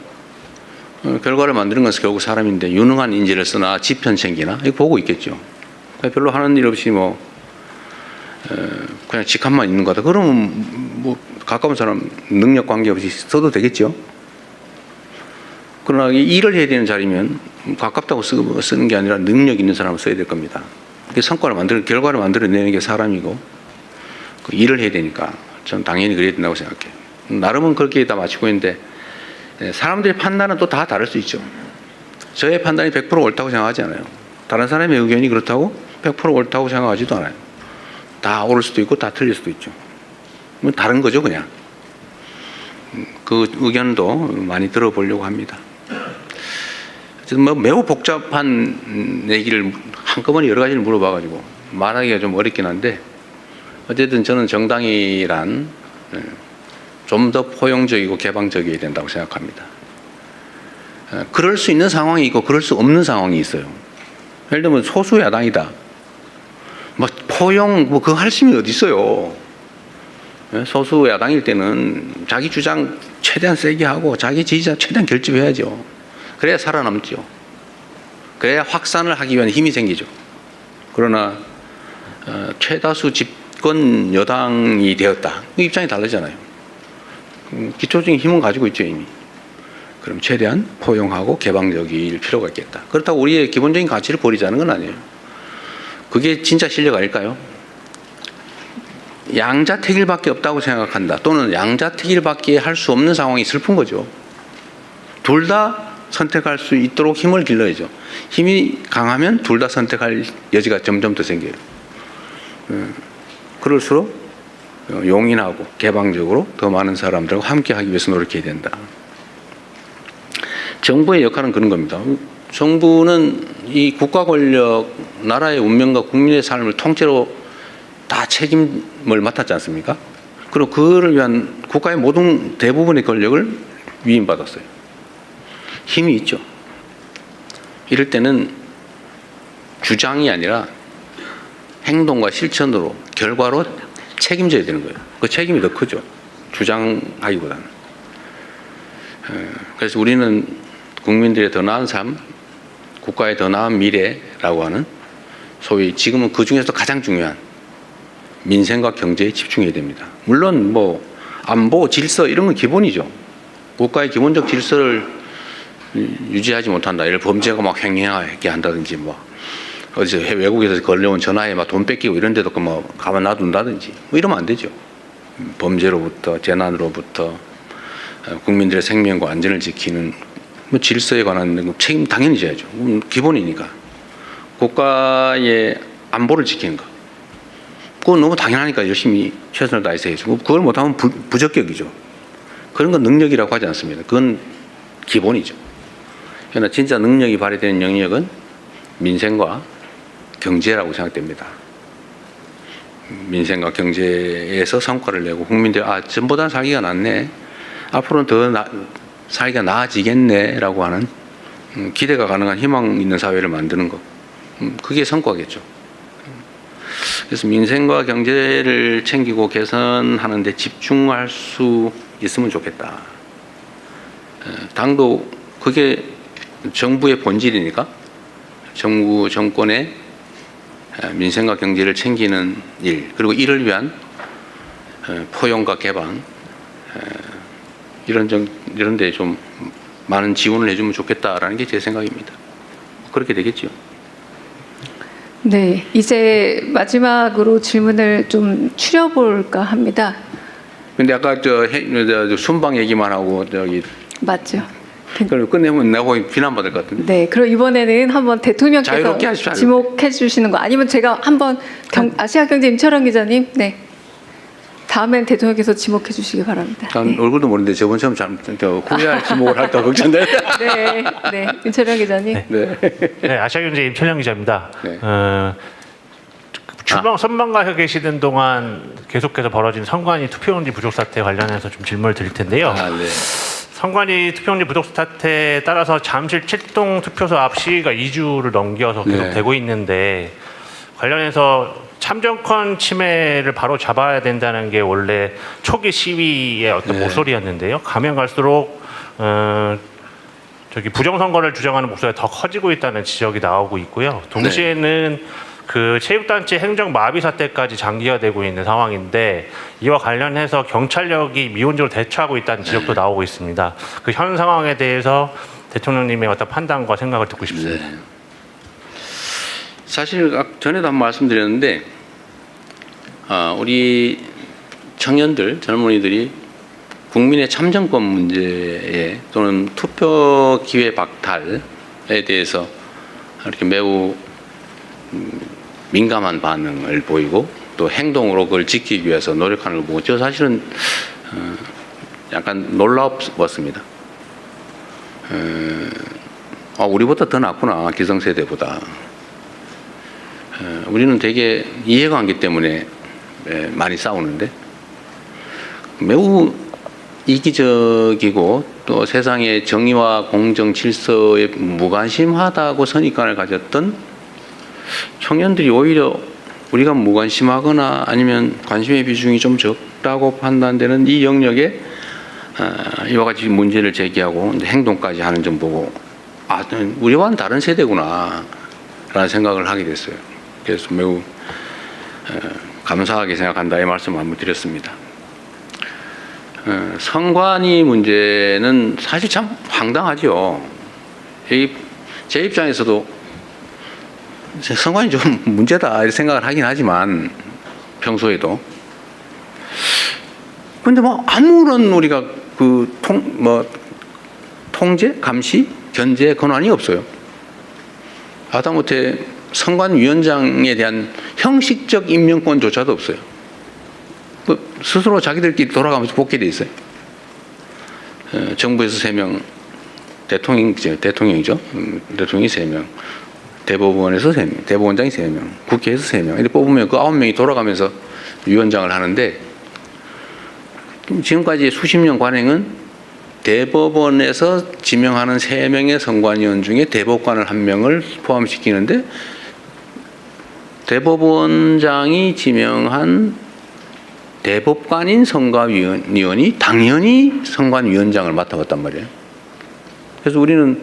결과를 만드는 것은 결국 사람인데 유능한 인재를 쓰나 지편 챙기나 이거 보고 있겠죠. 별로 하는 일 없이 뭐 그냥 직함만 있는 거다. 그러면 뭐 가까운 사람 능력 관계없이 써도 되겠죠. 그러나 일을 해야 되는 자리면 가깝다고 쓰는 게 아니라 능력 있는 사람을 써야 될 겁니다. 결과를 만들어내는 게 사람이고 그 일을 해야 되니까 저는 당연히 그래야 된다고 생각해요. 나름은 그렇게 다 맞추고 있는데 사람들의 판단은 또 다 다를 수 있죠. 저의 판단이 100% 옳다고 생각하지 않아요. 다른 사람의 의견이 그렇다고 100% 옳다고 생각하지도 않아요. 다 옳을 수도 있고 다 틀릴 수도 있죠. 뭐 다른 거죠 그냥. 그 의견도 많이 들어보려고 합니다. 뭐 매우 복잡한 얘기를 한꺼번에 여러 가지를 물어봐가지고 말하기가 좀 어렵긴 한데 어쨌든 저는 정당이란 좀 더 포용적이고 개방적이어야 된다고 생각합니다. 그럴 수 있는 상황이 있고 그럴 수 없는 상황이 있어요. 예를 들면 소수 야당이다. 뭐 포용 뭐 그거 할 힘이 어디 있어요. 소수 야당일 때는 자기 주장 최대한 세게 하고 자기 지지자 최대한 결집해야죠. 그래야 살아남죠. 그래야 확산을 하기 위한 힘이 생기죠. 그러나 최다수 집권 여당이 되었다. 그 입장이 다르잖아요. 기초적인 힘은 가지고 있죠 이미. 그럼 최대한 포용하고 개방적일 필요가 있겠다. 그렇다고 우리의 기본적인 가치를 버리자는 건 아니에요. 그게 진짜 실력 아닐까요? 양자택일밖에 없다고 생각한다. 또는 양자택일밖에 할 수 없는 상황이 슬픈 거죠. 둘 다 선택할 수 있도록 힘을 길러야죠. 힘이 강하면 둘 다 선택할 여지가 점점 더 생겨요. 그럴수록 용인하고 개방적으로 더 많은 사람들과 함께하기 위해서 노력해야 된다. 정부의 역할은 그런 겁니다. 정부는 이 국가 권력, 나라의 운명과 국민의 삶을 통째로 다 책임을 맡았지 않습니까? 그리고 그를 위한 국가의 모든 대부분의 권력을 위임받았어요. 힘이 있죠. 이럴 때는 주장이 아니라 행동과 실천으로 결과로 책임져야 되는 거예요. 그 책임이 더 크죠. 주장하기보다는. 그래서 우리는 국민들의 더 나은 삶, 국가의 더 나은 미래라고 하는 소위 지금은 그 중에서도 가장 중요한 민생과 경제에 집중해야 됩니다. 물론 뭐 안보, 질서 이런 건 기본이죠. 국가의 기본적 질서를 유지하지 못한다. 예를 범죄가 막 횡행하게 한다든지 뭐 어디서 외국에서 걸려온 전화에 막 돈 뺏기고 이런 데도 뭐 가만 놔둔다든지 뭐 이러면 안 되죠. 범죄로부터 재난으로부터 국민들의 생명과 안전을 지키는 뭐 질서에 관한 책임 당연히 져야죠. 기본이니까. 국가의 안보를 지키는 거. 그건 너무 당연하니까 열심히 최선을 다해서 해야죠. 그걸 못하면 부적격이죠. 그런 건 능력이라고 하지 않습니다. 그건 기본이죠. 그러나 진짜 능력이 발휘되는 영역은 민생과 경제라고 생각됩니다. 민생과 경제에서 성과를 내고 국민들이 전보다 살기가 낫네, 앞으로는 더 살기가 나아지겠네라고 하는 기대가 가능한 희망 있는 사회를 만드는 것, 그게 성과겠죠. 그래서 민생과 경제를 챙기고 개선하는 데 집중할 수 있으면 좋겠다. 당도 그게 정부의 본질이니까 정권의 민생과 경제를 챙기는 일, 그리고 이를 위한 포용과 개방, 이런 데 좀 많은 지원을 해주면 좋겠다라는 게 제 생각입니다. 그렇게 되겠죠. 네, 이제 마지막으로 질문을 좀 추려볼까 합니다. 근데 아까 저 순방 얘기만 하고 저기 맞죠? 그걸 끝내면 내가 비난받을 것 같은데. 네, 그럼 이번에는 한번 대통령께서 자유롭게 하십시오. 지목해 주시는 거, 아니면 제가 한번 아시아경제 임철원 기자님, 네, 다음엔 대통령께서 지목해 주시기 바랍니다. 난 얼굴도 모르는데 저번처럼 후회할 지목을 할까 걱정돼. 네, 네, 임철원 기자님. 네. 네, 아시아경제 임철영 기자입니다. 네. 선방가 계시던 동안 계속해서 벌어진 선관위 투표용지 부족 사태 관련해서 좀 질문을 드릴 텐데요. 네. 선관위 투표용지 부족 사태에 따라서 잠실 7동 투표소 앞 시위가 2주를 넘겨서 계속 네. 되고 있는데, 관련해서 참정권 침해를 바로 잡아야 된다는 게 원래 초기 시위의 어떤 네. 목소리였는데요. 가면 갈수록 부정선거를 주장하는 목소리가 더 커지고 있다는 지적이 나오고 있고요. 동시에는 그 체육단체 행정 마비 사태까지 장기화되고 있는 상황인데, 이와 관련해서 경찰력이 미온적으로 대처하고 있다는 지적도 나오고 있습니다. 그 현 상황에 대해서 대통령님의 어떤 판단과 생각을 듣고 싶습니다. 네. 사실 전에도 한번 말씀드렸는데, 우리 청년들, 젊은이들이 국민의 참정권 문제에 또는 투표 기회 박탈에 대해서 이렇게 매우 민감한 반응을 보이고 또 행동으로 그걸 지키기 위해서 노력하는 걸 보고 저 사실은 약간 놀라웠습니다. 우리보다 더 낫구나, 기성세대보다. 우리는 되게 이해관계 때문에 많이 싸우는데 매우 이기적이고 또 세상의 정의와 공정 질서에 무관심하다고 선입관을 가졌던 청년들이 오히려 우리가 무관심하거나 아니면 관심의 비중이 좀 적다고 판단되는 이 영역에 이와 같이 문제를 제기하고 행동까지 하는 점 보고 우리와는 다른 세대구나 라는 생각을 하게 됐어요. 그래서 매우 감사하게 생각한다, 이 말씀 한번 드렸습니다. 선관위 문제는 사실 참 황당하죠. 제 입장에서도 선관위 좀 문제다 이렇게 생각을 하긴 하지만 평소에도, 근데 뭐 아무런 우리가 통제, 감시, 견제 권한이 없어요. 하다못해 선관위원장에 대한 형식적 임명권조차도 없어요. 스스로 자기들끼리 돌아가면서 뽑게 돼 있어요. 정부에서 3명, 대통령이죠. 대통령이 3명, 대법원에서 3명, 대법원장이 3명, 국회에서 3명. 이렇게 뽑으면 그 9명이 돌아가면서 위원장을 하는데, 지금까지 수십 년 관행은 대법원에서 지명하는 3명의 선관위원 중에 대법관을 1명을 포함시키는데, 대법원장이 지명한 대법관인 선관위원이 당연히 선관위원장을 맡아봤단 말이에요. 그래서 우리는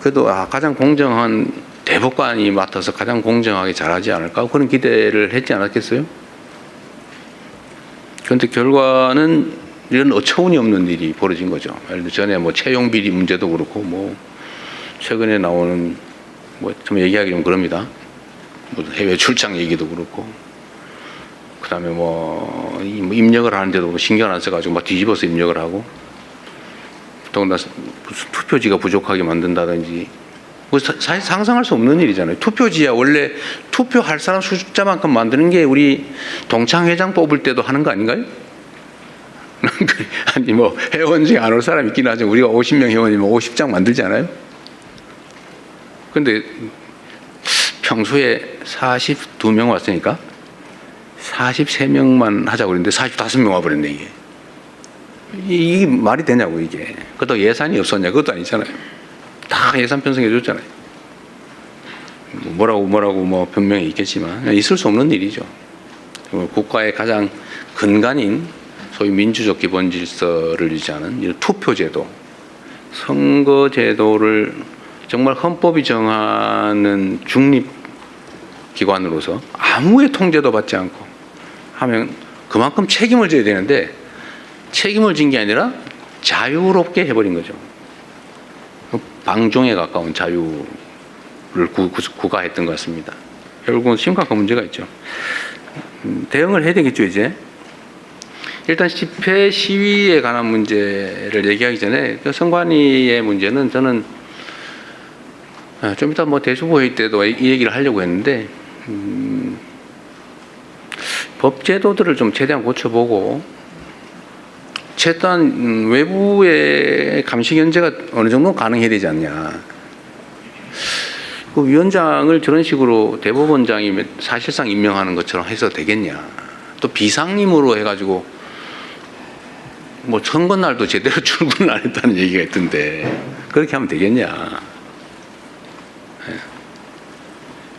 그래도 가장 공정한 대법관이 맡아서 가장 공정하게 잘하지 않을까, 그런 기대를 했지 않았겠어요? 그런데 결과는 이런 어처구니 없는 일이 벌어진 거죠. 예를 들어 전에 채용 비리 문제도 그렇고, 최근에 나오는 좀 얘기하기 좀 그럽니다. 해외 출장 얘기도 그렇고, 그다음에 입력을 하는데도 신경 안 써가지고 뒤집어서 입력을 하고, 더군다나 무슨 투표지가 부족하게 만든다든지, 사실 상상할 수 없는 일이잖아요. 투표지야 원래 투표할 사람 숫자만큼 만드는 게 우리 동창회장 뽑을 때도 하는 거 아닌가요? 아니 회원 중에 안 올 사람 있긴 하죠. 우리가 50명 회원이면 50장 만들잖아요. 근데 평소에 42명 왔으니까 43명만 하자고 그랬는데 45명 와버렸네, 이게. 이게 말이 되냐고, 이게. 그것도 예산이 없었냐, 그것도 아니잖아요. 다 예산 편성해 줬잖아요. 뭐라고 뭐 변명이 있겠지만 있을 수 없는 일이죠. 국가의 가장 근간인 소위 민주적 기본 질서를 유지하는 이런 투표제도, 선거제도를 정말 헌법이 정하는 중립기관으로서 아무의 통제도 받지 않고 하면 그만큼 책임을 져야 되는데 책임을 진 게 아니라 자유롭게 해버린 거죠. 방종에 가까운 자유를 구가했던 것 같습니다. 결국은 심각한 문제가 있죠. 대응을 해야 되겠죠, 이제. 일단 집회 시위에 관한 문제를 얘기하기 전에 선관위의 문제는 저는 좀 이따 뭐 대수부회의 때도 이 얘기를 하려고 했는데 법 제도들을 좀 최대한 고쳐보고 최소한 외부의 감시 견제가 어느 정도 가능해야 되지 않냐. 그 위원장을 저런 식으로 대법원장이 사실상 임명하는 것처럼 해서 되겠냐. 또 비상임으로 해가지고 뭐 선거날도 제대로 출근을 안 했다는 얘기가 있던데 그렇게 하면 되겠냐.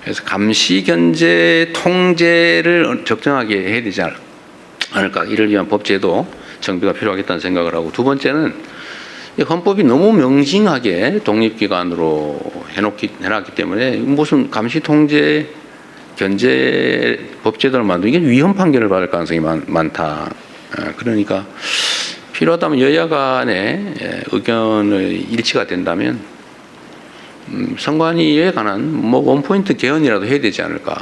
그래서 감시, 견제, 통제를 적정하게 해야 되지 않을까. 이를 위한 법제도 정비가 필요하겠다는 생각을 하고, 두 번째는 헌법이 너무 명징하게 독립기관으로 해놨기 때문에 무슨 감시, 통제, 견제 법제도를 만들고 이게 위헌 판결을 받을 가능성이 많다. 그러니까 필요하다면 여야 간의 의견의 일치가 된다면 선관위에 관한 뭐 원포인트 개헌이라도 해야 되지 않을까.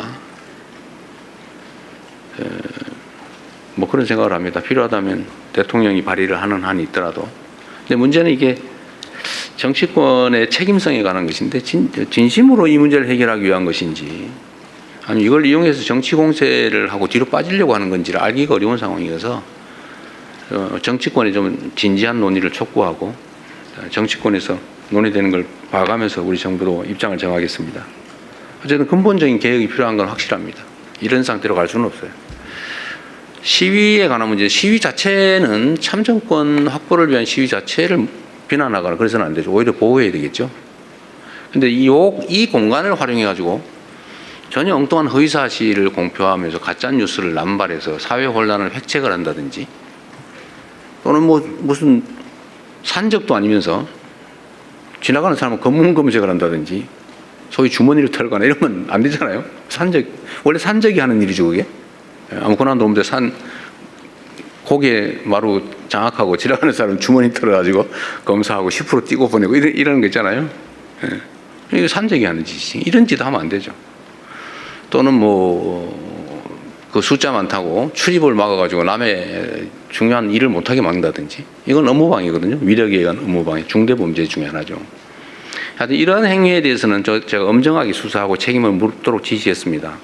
뭐 그런 생각을 합니다. 필요하다면 대통령이 발의를 하는 한이 있더라도. 근데 문제는 이게 정치권의 책임성에 관한 것인데 진심으로 이 문제를 해결하기 위한 것인지 아니면 이걸 이용해서 정치 공세를 하고 뒤로 빠지려고 하는 건지를 알기가 어려운 상황이어서 정치권에 좀 진지한 논의를 촉구하고 정치권에서 논의되는 걸 봐가면서 우리 정부도 입장을 정하겠습니다. 어쨌든 근본적인 개혁이 필요한 건 확실합니다. 이런 상태로 갈 수는 없어요. 시위에 관한 문제, 시위 자체는 참정권 확보를 위한 시위 자체를 비난하거나 그래서는 안 되죠. 오히려 보호해야 되겠죠. 근데 이 공간을 활용해가지고 전혀 엉뚱한 허위사실을 공표하면서 가짜뉴스를 남발해서 사회 혼란을 획책을 한다든지 또는 뭐 무슨 산적도 아니면서 지나가는 사람은 검문 검색을 한다든지 소위 주머니를 털거나 이러면 안 되잖아요. 원래 산적이 하는 일이죠, 그게. 아무거나 놓으면 고개 마루 장악하고 지나가는 사람 주머니 털어가지고 검사하고 10% 띄고 보내고 이러는 거 있잖아요. 이거 산적이 하는 짓이지. 이런 짓 하면 안 되죠. 또는 그 숫자 많다고 출입을 막아가지고 남의 중요한 일을 못하게 막는다든지 이건 업무방해거든요. 위력에 의한 업무방해, 중대범죄 중에 하나죠. 하여튼 이런 행위에 대해서는 제가 엄정하게 수사하고 책임을 묻도록 지시했습니다.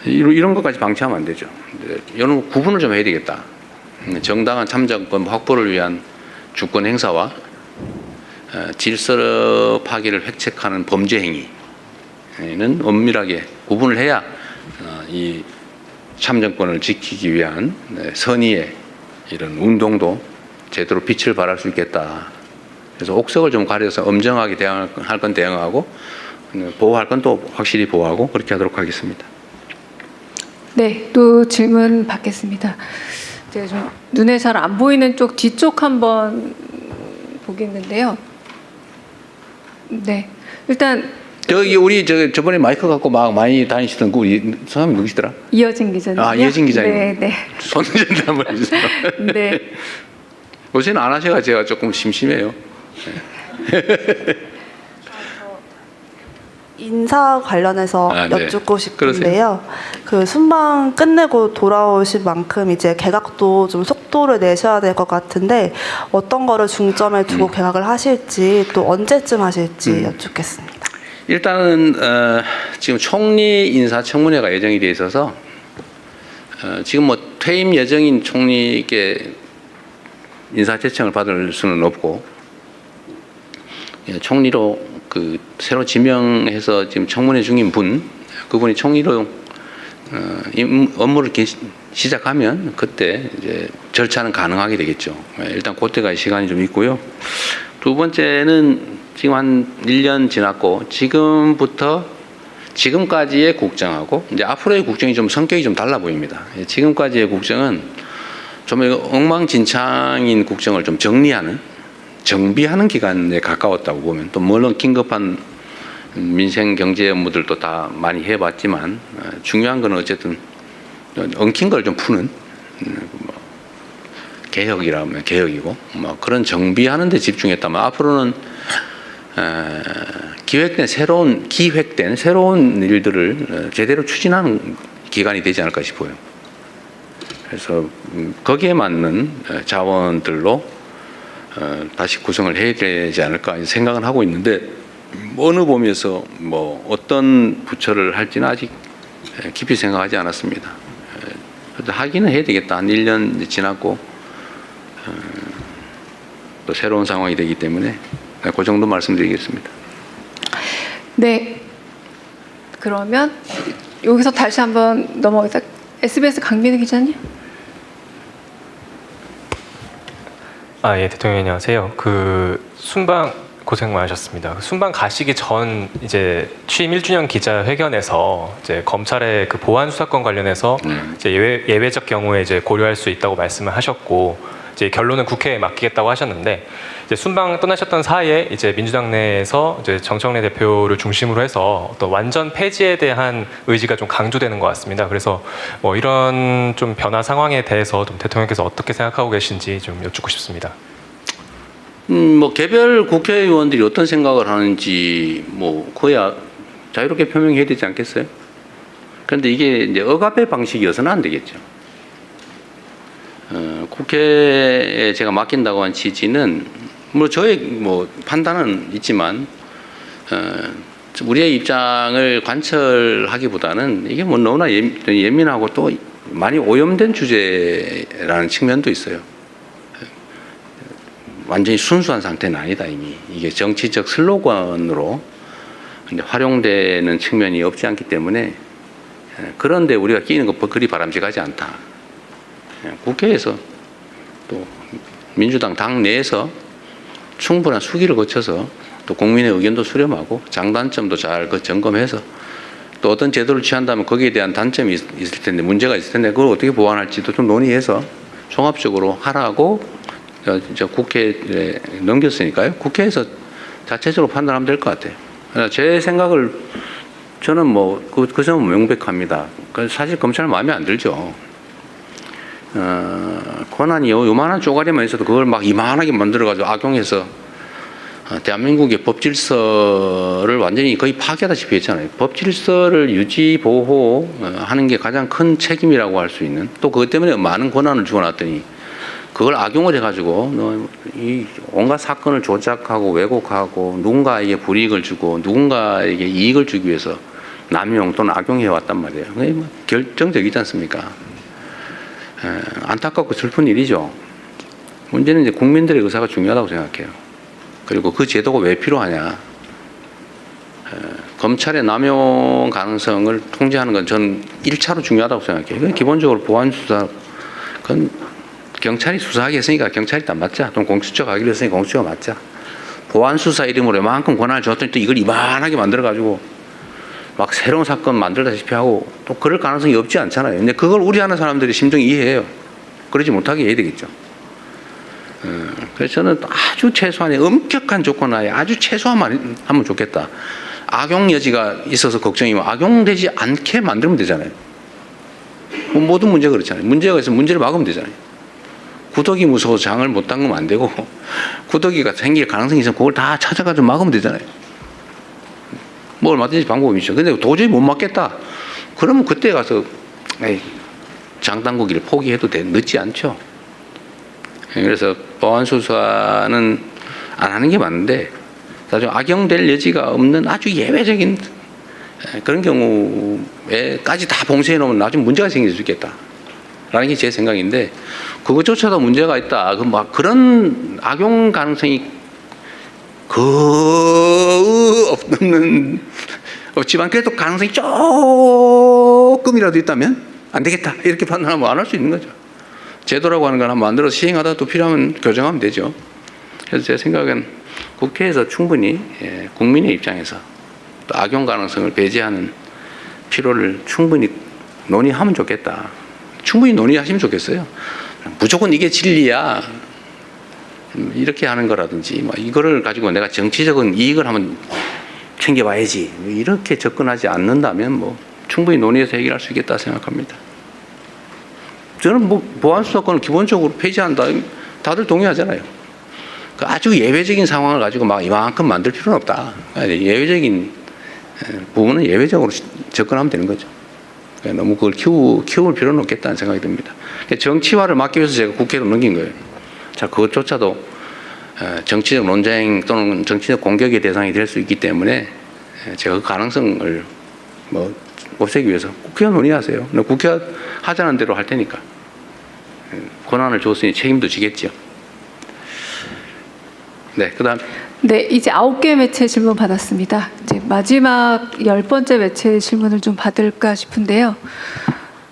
이런 것까지 방치하면 안 되죠. 이런 구분을 좀 해야 되겠다. 정당한 참정권 확보를 위한 주권 행사와 질서 파괴를 획책하는 범죄 행위는 엄밀하게 구분을 해야 이 참정권을 지키기 위한 선의의 이런 운동도 제대로 빛을 발할 수 있겠다. 그래서 옥석을 좀 가려서 엄정하게 대응할 건 대응하고 보호할 건 또 확실히 보호하고 그렇게 하도록 하겠습니다. 네, 또 질문 받겠습니다. 제가 좀 눈에 잘 안 보이는 쪽 뒤쪽 한번 보겠는데요. 네, 일단 우리 저번에 마이크 갖고 막 많이 다니시던 그 우리 성함이 누구시더라? 이어진 기자님. 이어진 기자님. 네, 네. 손 좀 한번 해주세요. 네. 요새는 안 하셔가 제가 조금 심심해요. 인사 관련해서 네. 여쭙고 싶은데요. 그 순방 끝내고 돌아오신 만큼 이제 개각도 좀 속도를 내셔야 될 것 같은데 어떤 거를 중점에 두고 개각을 하실지 또 언제쯤 하실지 여쭙겠습니다. 일단은 지금 총리 인사청문회가 예정이 돼 있어서 지금 뭐 퇴임 예정인 총리께 인사 제청을 받을 수는 없고 총리로 그 새로 지명해서 지금 청문회 중인 그분이 총리로 업무를 시작하면 그때 이제 절차는 가능하게 되겠죠. 일단 그때가 시간이 좀 있고요. 두 번째는 지금 한 1년 지났고 지금까지의 국정하고 이제 앞으로의 국정이 좀 성격이 좀 달라 보입니다. 지금까지의 국정은 좀 엉망진창인 국정을 좀 정비하는 기간에 가까웠다고 보면, 또 물론 긴급한 민생 경제 업무들도 다 많이 해봤지만 중요한 건 어쨌든 엉킨 걸 좀 푸는 개혁이라면 개혁이고 그런 정비하는 데 집중했다면 앞으로는 기획된 새로운 일들을 제대로 추진하는 기간이 되지 않을까 싶어요. 그래서 거기에 맞는 자원들로 다시 구성을 해야 되지 않을까 생각은 하고 있는데, 어느 범위에서 어떤 부처를 할지는 아직 깊이 생각하지 않았습니다. 하기는 해야 되겠다. 한 1년 지났고 또 새로운 상황이 되기 때문에 그 정도 말씀드리겠습니다. 네. 그러면 여기서 다시 한번 넘어가서 SBS 강민우 기자님. 예, 대통령 안녕하세요. 순방 고생 많으셨습니다. 순방 가시기 전 이제 취임 1주년 기자회견에서 이제 검찰의 그 보안 수사권 관련해서 이제 예외적 경우에 이제 고려할 수 있다고 말씀을 하셨고, 이제 결론은 국회에 맡기겠다고 하셨는데, 이제 순방 떠나셨던 사이에 이제 민주당 내에서 이제 정청래 대표를 중심으로 해서 어떤 완전 폐지에 대한 의지가 좀 강조되는 것 같습니다. 그래서 이런 좀 변화 상황에 대해서 좀 대통령께서 어떻게 생각하고 계신지 좀 여쭙고 싶습니다. 개별 국회의원들이 어떤 생각을 하는지 그야 자유롭게 표명해야 되지 않겠어요? 그런데 이게 이제 억압의 방식이어서는 안 되겠죠. 국회에 제가 맡긴다고 한 취지는 저의 판단은 있지만 우리의 입장을 관철하기보다는 이게 너무나 예민하고 또 많이 오염된 주제라는 측면도 있어요. 완전히 순수한 상태는 아니다. 이미 이게 정치적 슬로건으로 활용되는 측면이 없지 않기 때문에, 그런데 우리가 끼는 거 그리 바람직하지 않다. 국회에서 또 민주당 당 내에서 충분한 수기를 거쳐서 또 국민의 의견도 수렴하고 장단점도 잘 점검해서 또 어떤 제도를 취한다면 거기에 대한 단점이 있을 텐데, 문제가 있을 텐데 그걸 어떻게 보완할지도 좀 논의해서 종합적으로 하라고 국회에 넘겼으니까요. 국회에서 자체적으로 판단하면 될 것 같아요. 제 생각을 저는 그 점은 명백합니다. 사실 검찰은 마음에 안 들죠. 권한이 요만한 쪼가리만 있어도 그걸 막 이만하게 만들어가지고 악용해서 대한민국의 법질서를 완전히 거의 파괴하다시피 했잖아요. 법질서를 유지, 보호하는 게 가장 큰 책임이라고 할 수 있는, 또 그것 때문에 많은 권한을 주어놨더니 그걸 악용을 해가지고 이 온갖 사건을 조작하고 왜곡하고 누군가에게 불이익을 주고 누군가에게 이익을 주기 위해서 남용 또는 악용해 왔단 말이에요. 그게 결정적이지 않습니까? 안타깝고 슬픈 일이죠. 문제는 이제 국민들의 의사가 중요하다고 생각해요. 그리고 그 제도가 왜 필요하냐? 검찰의 남용 가능성을 통제하는 건 저는 1차로 중요하다고 생각해요. 그건 기본적으로 보안 수사, 그건 경찰이 수사하게 했으니까 경찰이 다 맞자. 또는 공수처가 하기로 했으니까 공수처가 맞자. 보안 수사 이름으로 이만큼 권한을 줬더니 또 이걸 이만하게 만들어가지고 막 새로운 사건 만들다시피 하고 또 그럴 가능성이 없지 않잖아요. 근데 그걸 우려하는 사람들이 심정이 이해해요. 그러지 못하게 해야 되겠죠. 그래서 저는 아주 최소한의 엄격한 조건 하에 아주 최소한만 하면 좋겠다. 악용 여지가 있어서 걱정이면 악용되지 않게 만들면 되잖아요. 모든 문제가 그렇잖아요. 문제가 있으면 문제를 막으면 되잖아요. 구더기 무서워서 장을 못 담그면 안 되고, 구더기가 생길 가능성이 있으면 그걸 다 찾아가지고 막으면 되잖아요. 뭘 맞든지 방법이 있죠. 근데 도저히 못 막겠다. 그러면 그때 가서 장 담그기를 포기해도 늦지 않죠. 그래서 보안 수사는 안 하는 게 맞는데, 나중에 악용될 여지가 없는 아주 예외적인 그런 경우에까지 다 봉쇄해 놓으면 나중에 문제가 생길 수 있겠다. 라는 게 제 생각인데, 그것조차도 문제가 있다. 그런 악용 가능성이 없지만 그래도 가능성이 조금이라도 있다면 안 되겠다 이렇게 판단하면 안 할 수 있는 거죠. 제도라고 하는 걸 한번 만들어서 시행하다 또 필요하면 교정하면 되죠. 그래서 제 생각엔 국회에서 충분히 국민의 입장에서 또 악용 가능성을 배제하는 필요를 충분히 논의하면 좋겠다. 충분히 논의하시면 좋겠어요. 무조건 이게 진리야 이렇게 하는 거라든지 뭐 이거를 가지고 내가 정치적인 이익을 한번 챙겨봐야지 이렇게 접근하지 않는다면 뭐 충분히 논의해서 해결할 수 있겠다 생각합니다. 저는 뭐 보안수사권을 기본적으로 폐지한다 다들 동의하잖아요. 그 아주 예외적인 상황을 가지고 막 이만큼 만들 필요는 없다. 예외적인 부분은 예외적으로 접근하면 되는 거죠. 너무 그걸 키울 필요는 없겠다는 생각이 듭니다. 정치화를 막기 위해서 제가 국회로 넘긴 거예요. 자, 그것조차도 정치적 논쟁 또는 정치적 공격의 대상이 될 수 있기 때문에 제가 그 가능성을 뭐 없애기 위해서 국회가 논의하세요. 국회가 하자는 대로 할 테니까 권한을 줬으니 책임도 지겠죠. 네, 그다음. 네, 이제 9개 매체 질문 받았습니다. 이제 마지막 10번째 매체 질문을 좀 받을까 싶은데요.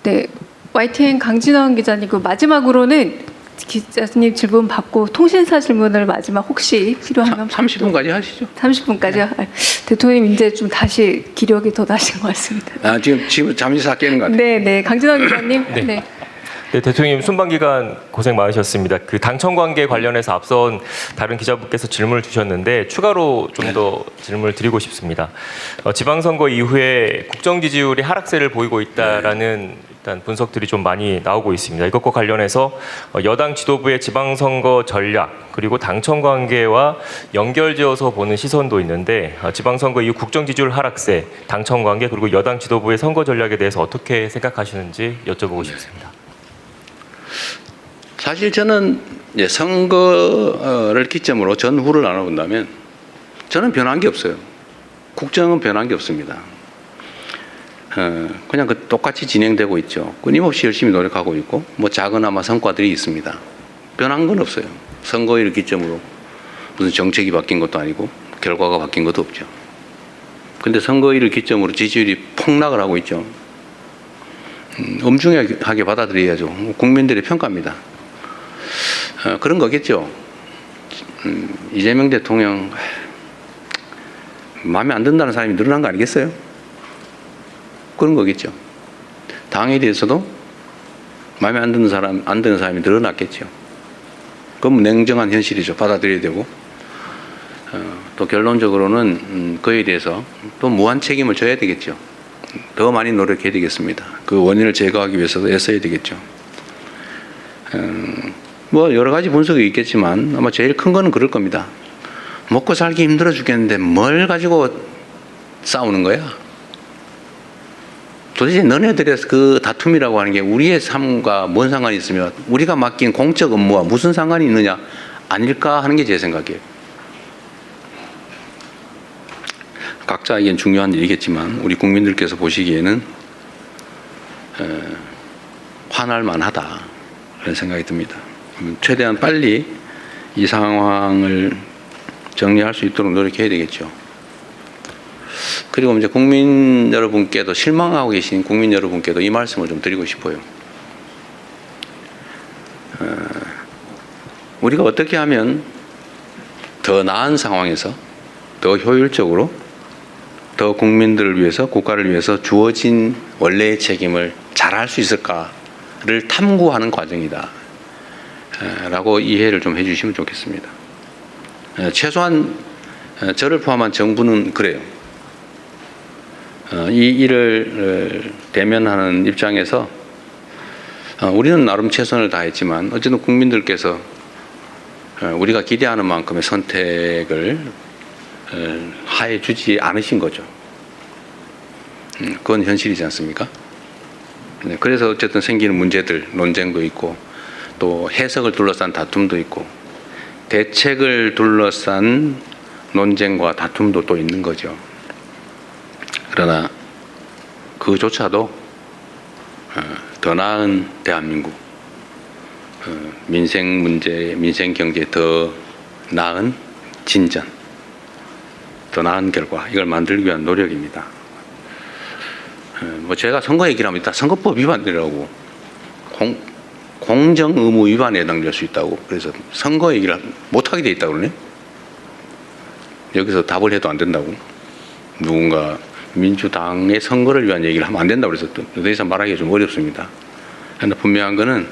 네, YTN 강진원 기자님, 그 마지막으로는 기자님 질문 받고 통신사 질문을 마지막 혹시 필요하면 30분까지 하시죠. 30분까지요? 대통령님 이제 좀 다시 기력이 더 나신 것 같습니다. 지금 잠시 다 깨는 것 같아요. 네, 네, 강진원 기자님. 네. 네. 네, 대통령님 순방 기간 고생 많으셨습니다. 그 당청 관계 관련해서 앞선 다른 기자분께서 질문을 주셨는데 추가로 좀 더 질문을 드리고 싶습니다. 지방선거 이후에 국정 지지율이 하락세를 보이고 있다라는 일단 분석들이 좀 많이 나오고 있습니다. 이것과 관련해서 여당 지도부의 지방선거 전략 그리고 당청 관계와 연결지어서 보는 시선도 있는데 지방선거 이후 국정 지지율 하락세, 당청 관계 그리고 여당 지도부의 선거 전략에 대해서 어떻게 생각하시는지 여쭤보고 싶습니다. 사실 저는 선거를 기점으로 전후를 나눠본다면 저는 변한 게 없어요. 국정은 변한 게 없습니다. 그냥 똑같이 진행되고 있죠. 끊임없이 열심히 노력하고 있고 뭐 작은아마 성과들이 있습니다. 변한 건 없어요. 선거일을 기점으로 무슨 정책이 바뀐 것도 아니고 결과가 바뀐 것도 없죠. 근데 선거일을 기점으로 지지율이 폭락을 하고 있죠. 엄중하게 받아들여야죠. 국민들의 평가입니다. 그런 거겠죠. 이재명 대통령 마음에 안 든다는 사람이 늘어난 거 아니겠어요? 그런 거겠죠. 당에 대해서도 마음에 안 드는 사람이 늘어났겠죠. 그건 냉정한 현실이죠. 받아들여야 되고 또 결론적으로는 그에 대해서 또 무한 책임을 져야 되겠죠. 더 많이 노력해야 되겠습니다. 그 원인을 제거하기 위해서도 애써야 되겠죠. 뭐 여러 가지 분석이 있겠지만 아마 제일 큰 거는 그럴 겁니다. 먹고 살기 힘들어 죽겠는데 뭘 가지고 싸우는 거야? 도대체 너네들의 그 다툼이라고 하는 게 우리의 삶과 뭔 상관이 있으며 우리가 맡긴 공적 업무와 무슨 상관이 있느냐 아닐까 하는 게 제 생각이에요. 각자에겐 중요한 일이겠지만 우리 국민들께서 보시기에는 화날 만하다 그런 생각이 듭니다. 최대한 빨리 이 상황을 정리할 수 있도록 노력해야 되겠죠. 그리고 이제 국민 여러분께도 실망하고 계신 국민 여러분께도 이 말씀을 좀 드리고 싶어요. 우리가 어떻게 하면 더 나은 상황에서 더 효율적으로 더 국민들을 위해서 국가를 위해서 주어진 원래의 책임을 잘할 수 있을까를 탐구하는 과정이다 라고 이해를 좀 해주시면 좋겠습니다. 최소한 저를 포함한 정부는 그래요. 이 일을 대면하는 입장에서 우리는 나름 최선을 다했지만 어쨌든 국민들께서 우리가 기대하는 만큼의 선택을 하해 주지 않으신 거죠. 그건 현실이지 않습니까? 그래서 어쨌든 생기는 문제들, 논쟁도 있고 또 해석을 둘러싼 다툼도 있고 대책을 둘러싼 논쟁과 다툼도 또 있는 거죠. 그러나 그조차도 더 나은 대한민국, 민생 문제, 민생 경제 더 나은 진전 더 나은 결과 이걸 만들기 위한 노력입니다. 뭐 제가 선거 얘기를 하면 이따 선거법 위반이라고 공정 의무 위반에 해당될 수 있다고 그래서 선거 얘기를 못하게 돼 있다고 그러네. 여기서 답을 해도 안 된다고 누군가 민주당의 선거를 위한 얘기를 하면 안 된다고 그래서 더 이상 말하기가 좀 어렵습니다. 그러나 분명한 거는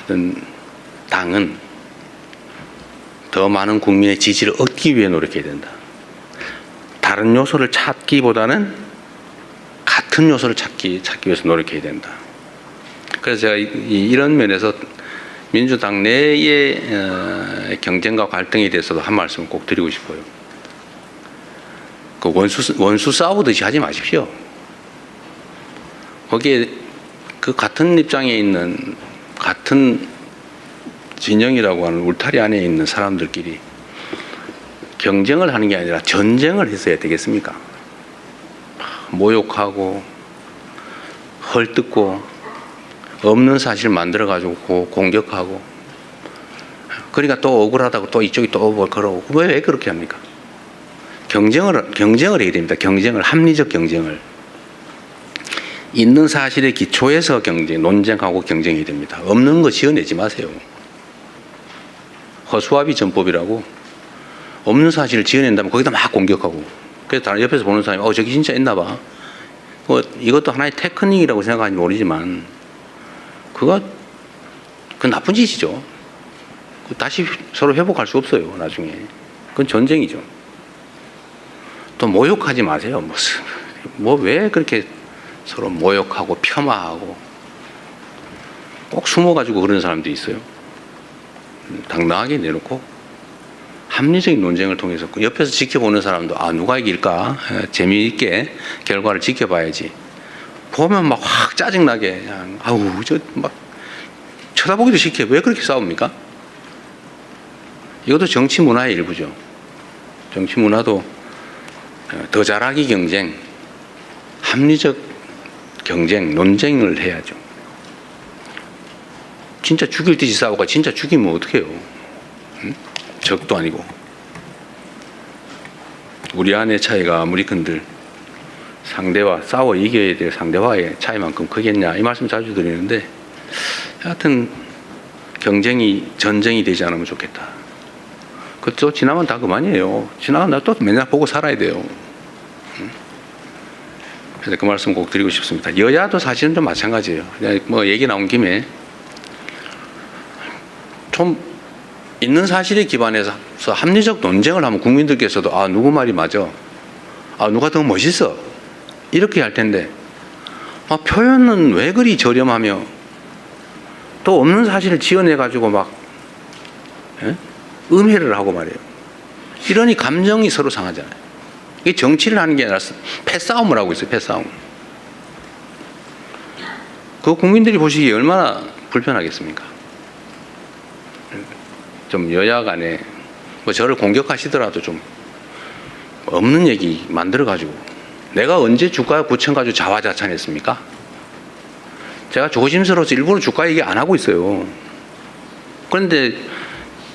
어떤 당은 더 많은 국민의 지지를 얻기 위해 노력해야 된다. 다른 요소를 찾기보다는 같은 요소를 찾기 위해서 노력해야 된다. 그래서 제가 이런 면에서 민주당 내의 경쟁과 갈등에 대해서도 한 말씀을 꼭 드리고 싶어요. 그 원수 싸우듯이 하지 마십시오. 거기에 그 같은 입장에 있는 같은 진영이라고 하는 울타리 안에 있는 사람들끼리 경쟁을 하는 게 아니라 전쟁을 했어야 되겠습니까? 모욕하고 헐뜯고 없는 사실 만들어가지고 공격하고 그러니까 또 억울하다고 또 이쪽이 또 뭘 그러고 왜 그렇게 합니까? 경쟁을 해야 됩니다. 경쟁을 합리적 경쟁을 있는 사실의 기초에서 논쟁하고 경쟁해야 됩니다. 없는 거 지어내지 마세요. 허수아비 전법이라고 없는 사실을 지어낸다면 거기다 막 공격하고 그래서 다른 옆에서 보는 사람이 저기 진짜 있나 봐. 이것도 하나의 테크닉이라고 생각하는지 모르지만 그 나쁜 짓이죠. 다시 서로 회복할 수 없어요. 나중에 그건 전쟁이죠. 또 모욕하지 마세요. 왜 그렇게 서로 모욕하고 폄하하고 꼭 숨어가지고 그런 사람들이 있어요. 당당하게 내놓고 합리적인 논쟁을 통해서 옆에서 지켜보는 사람도 누가 이길까 재미있게 결과를 지켜봐야지. 보면 막 확 짜증나게 그냥 막 쳐다보기도 싫게 왜 그렇게 싸웁니까? 이것도 정치 문화의 일부죠. 정치 문화도 더 잘하기 경쟁, 합리적 경쟁, 논쟁을 해야죠. 진짜 죽일 듯이 싸우고 진짜 죽이면 어떡해요? 응? 적도 아니고. 우리 안의 차이가 아무리 큰들 상대와 싸워 이겨야 될 상대와의 차이만큼 크겠냐 이 말씀 자주 드리는데 하여튼 경쟁이 전쟁이 되지 않으면 좋겠다. 그또 지나면 다 그만이에요. 지나면 나 또 맨날 보고 살아야 돼요. 그래서 그 말씀 꼭 드리고 싶습니다. 여야도 사실은 좀 마찬가지예요. 뭐 얘기 나온 김에 좀 있는 사실에 기반해서 합리적 논쟁을 하면 국민들께서도 누구 말이 맞아, 누가 더 멋있어 이렇게 할 텐데 표현은 왜 그리 저렴하며 또 없는 사실을 지어내가지고 막 음해를 하고 말이에요. 이러니 감정이 서로 상하잖아요. 이게 정치를 하는 게 아니라 패싸움을 하고 있어요. 패싸움. 그 국민들이 보시기에 얼마나 불편하겠습니까? 좀 여야 간에 저를 공격하시더라도 좀 없는 얘기 만들어가지고 내가 언제 주가 9천 가지고 자화자찬했습니까? 제가 조심스러워서 일부러 주가 얘기 안 하고 있어요. 그런데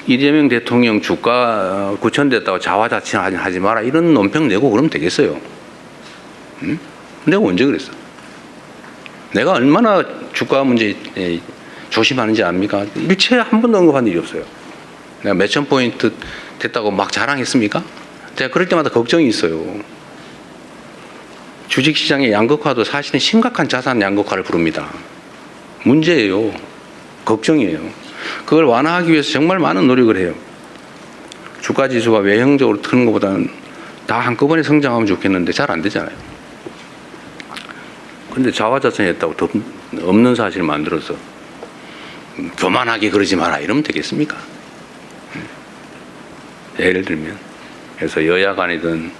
이재명 대통령 주가 9천 됐다고 자화자찬하지 마라 이런 논평 내고 그러면 되겠어요? 응? 내가 언제 그랬어? 내가 얼마나 주가 문제 조심하는지 압니까? 일체 한 번도 언급한 일이 없어요. 내가 몇천 포인트 됐다고 막 자랑했습니까? 제가 그럴 때마다 걱정이 있어요. 주식시장의 양극화도 사실은 심각한 자산 양극화를 부릅니다. 문제예요. 걱정이에요. 그걸 완화하기 위해서 정말 많은 노력을 해요. 주가지수가 외형적으로 트는 것보다는 다 한꺼번에 성장하면 좋겠는데 잘 안 되잖아요. 그런데 자화자찬했다고 더 없는 사실을 만들어서 교만하게 그러지 마라 이러면 되겠습니까? 예를 들면 그래서 여야 간이든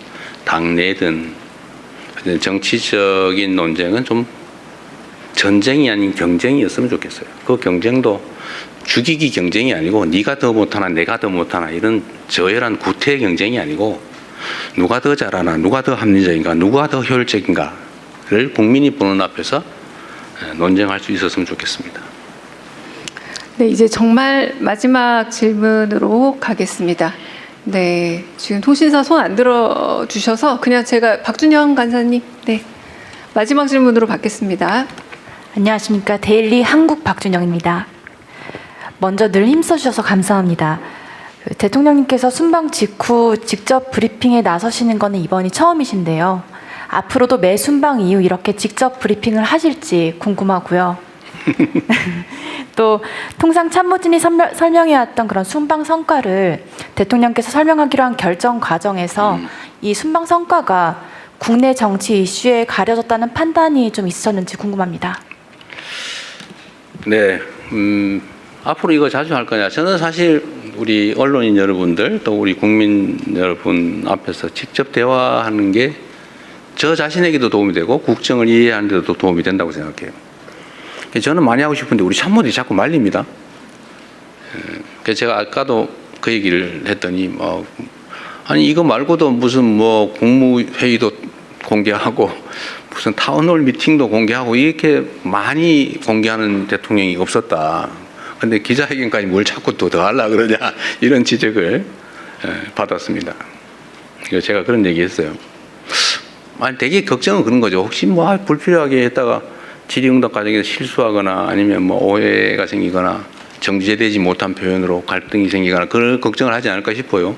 당내든 정치적인 논쟁은 좀 전쟁이 아닌 경쟁이었으면 좋겠어요. 그 경쟁도 죽이기 경쟁이 아니고 네가 더 못하나 내가 더 못하나 이런 저열한 구태 경쟁이 아니고 누가 더 잘하나 누가 더 합리적인가 누가 더 효율적인가를 국민이 보는 앞에서 논쟁할 수 있었으면 좋겠습니다. 네, 이제 정말 마지막 질문으로 가겠습니다. 네, 지금 통신사 손 안 들어 주셔서 그냥 제가 박준영 간사님, 네, 마지막 질문으로 받겠습니다. 안녕하십니까. 데일리 한국 박준영입니다. 먼저 늘 힘써주셔서 감사합니다. 대통령님께서 순방 직후 직접 브리핑에 나서시는 것은 이번이 처음이신데요. 앞으로도 매 순방 이후 이렇게 직접 브리핑을 하실지 궁금하고요. 또 통상 참모진이 설명해왔던 그런 순방 성과를 대통령께서 설명하기로 한 결정 과정에서 이 순방 성과가 국내 정치 이슈에 가려졌다는 판단이 좀 있었는지 궁금합니다. 네, 앞으로 이거 자주 할 거냐? 저는 사실 우리 언론인 여러분들 또 우리 국민 여러분 앞에서 직접 대화하는 게 저 자신에게도 도움이 되고 국정을 이해하는 데도 도움이 된다고 생각해요. 저는 많이 하고 싶은데 우리 참모들이 자꾸 말립니다. 그래서 제가 아까도 그 얘기를 했더니 아니 이거 말고도 무슨 뭐 국무회의도 공개하고 무슨 타운홀 미팅도 공개하고 이렇게 많이 공개하는 대통령이 없었다. 근데 기자회견까지 뭘 자꾸 또 더 하려고 그러냐 이런 지적을 받았습니다. 그래서 제가 그런 얘기 했어요. 아니 되게 걱정은 그런 거죠. 혹시 뭐 불필요하게 했다가 질의응답 과정에서 실수하거나 아니면 뭐 오해가 생기거나 정제되지 못한 표현으로 갈등이 생기거나 그런 걱정을 하지 않을까 싶어요.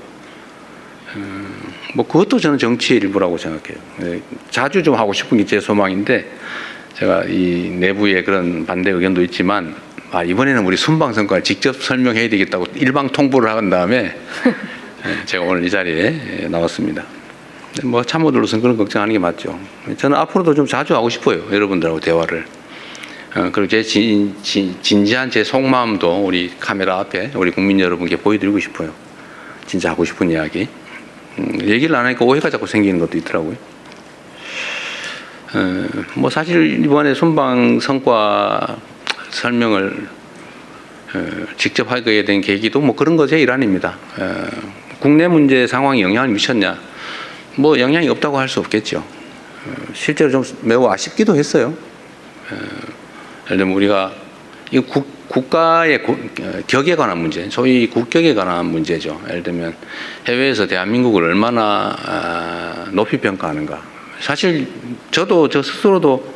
뭐 그것도 저는 정치의 일부라고 생각해요. 자주 좀 하고 싶은 게 제 소망인데 제가 이 내부에 그런 반대 의견도 있지만 이번에는 우리 순방 성과를 직접 설명해야 되겠다고 일방 통보를 한 다음에 제가 오늘 이 자리에 나왔습니다. 뭐 참모들로서는 그런 걱정하는 게 맞죠. 저는 앞으로도 좀 자주 하고 싶어요. 여러분들하고 대화를. 그리고 제 진지한 제 속마음도 우리 카메라 앞에 우리 국민 여러분께 보여드리고 싶어요. 진짜 하고 싶은 이야기. 얘기를 안 하니까 오해가 자꾸 생기는 것도 있더라고요. 뭐 사실 이번에 순방 성과 설명을 직접 하게 된 계기도 뭐 그런 것의 일환입니다. 국내 문제 상황에 영향을 미쳤냐? 뭐 영향이 없다고 할 수 없겠죠. 실제로 좀 매우 아쉽기도 했어요. 예를 들면 우리가 이 국가의 격에 관한 문제, 소위 국격에 관한 문제죠. 예를 들면 해외에서 대한민국을 얼마나 높이 평가하는가. 사실 저 스스로도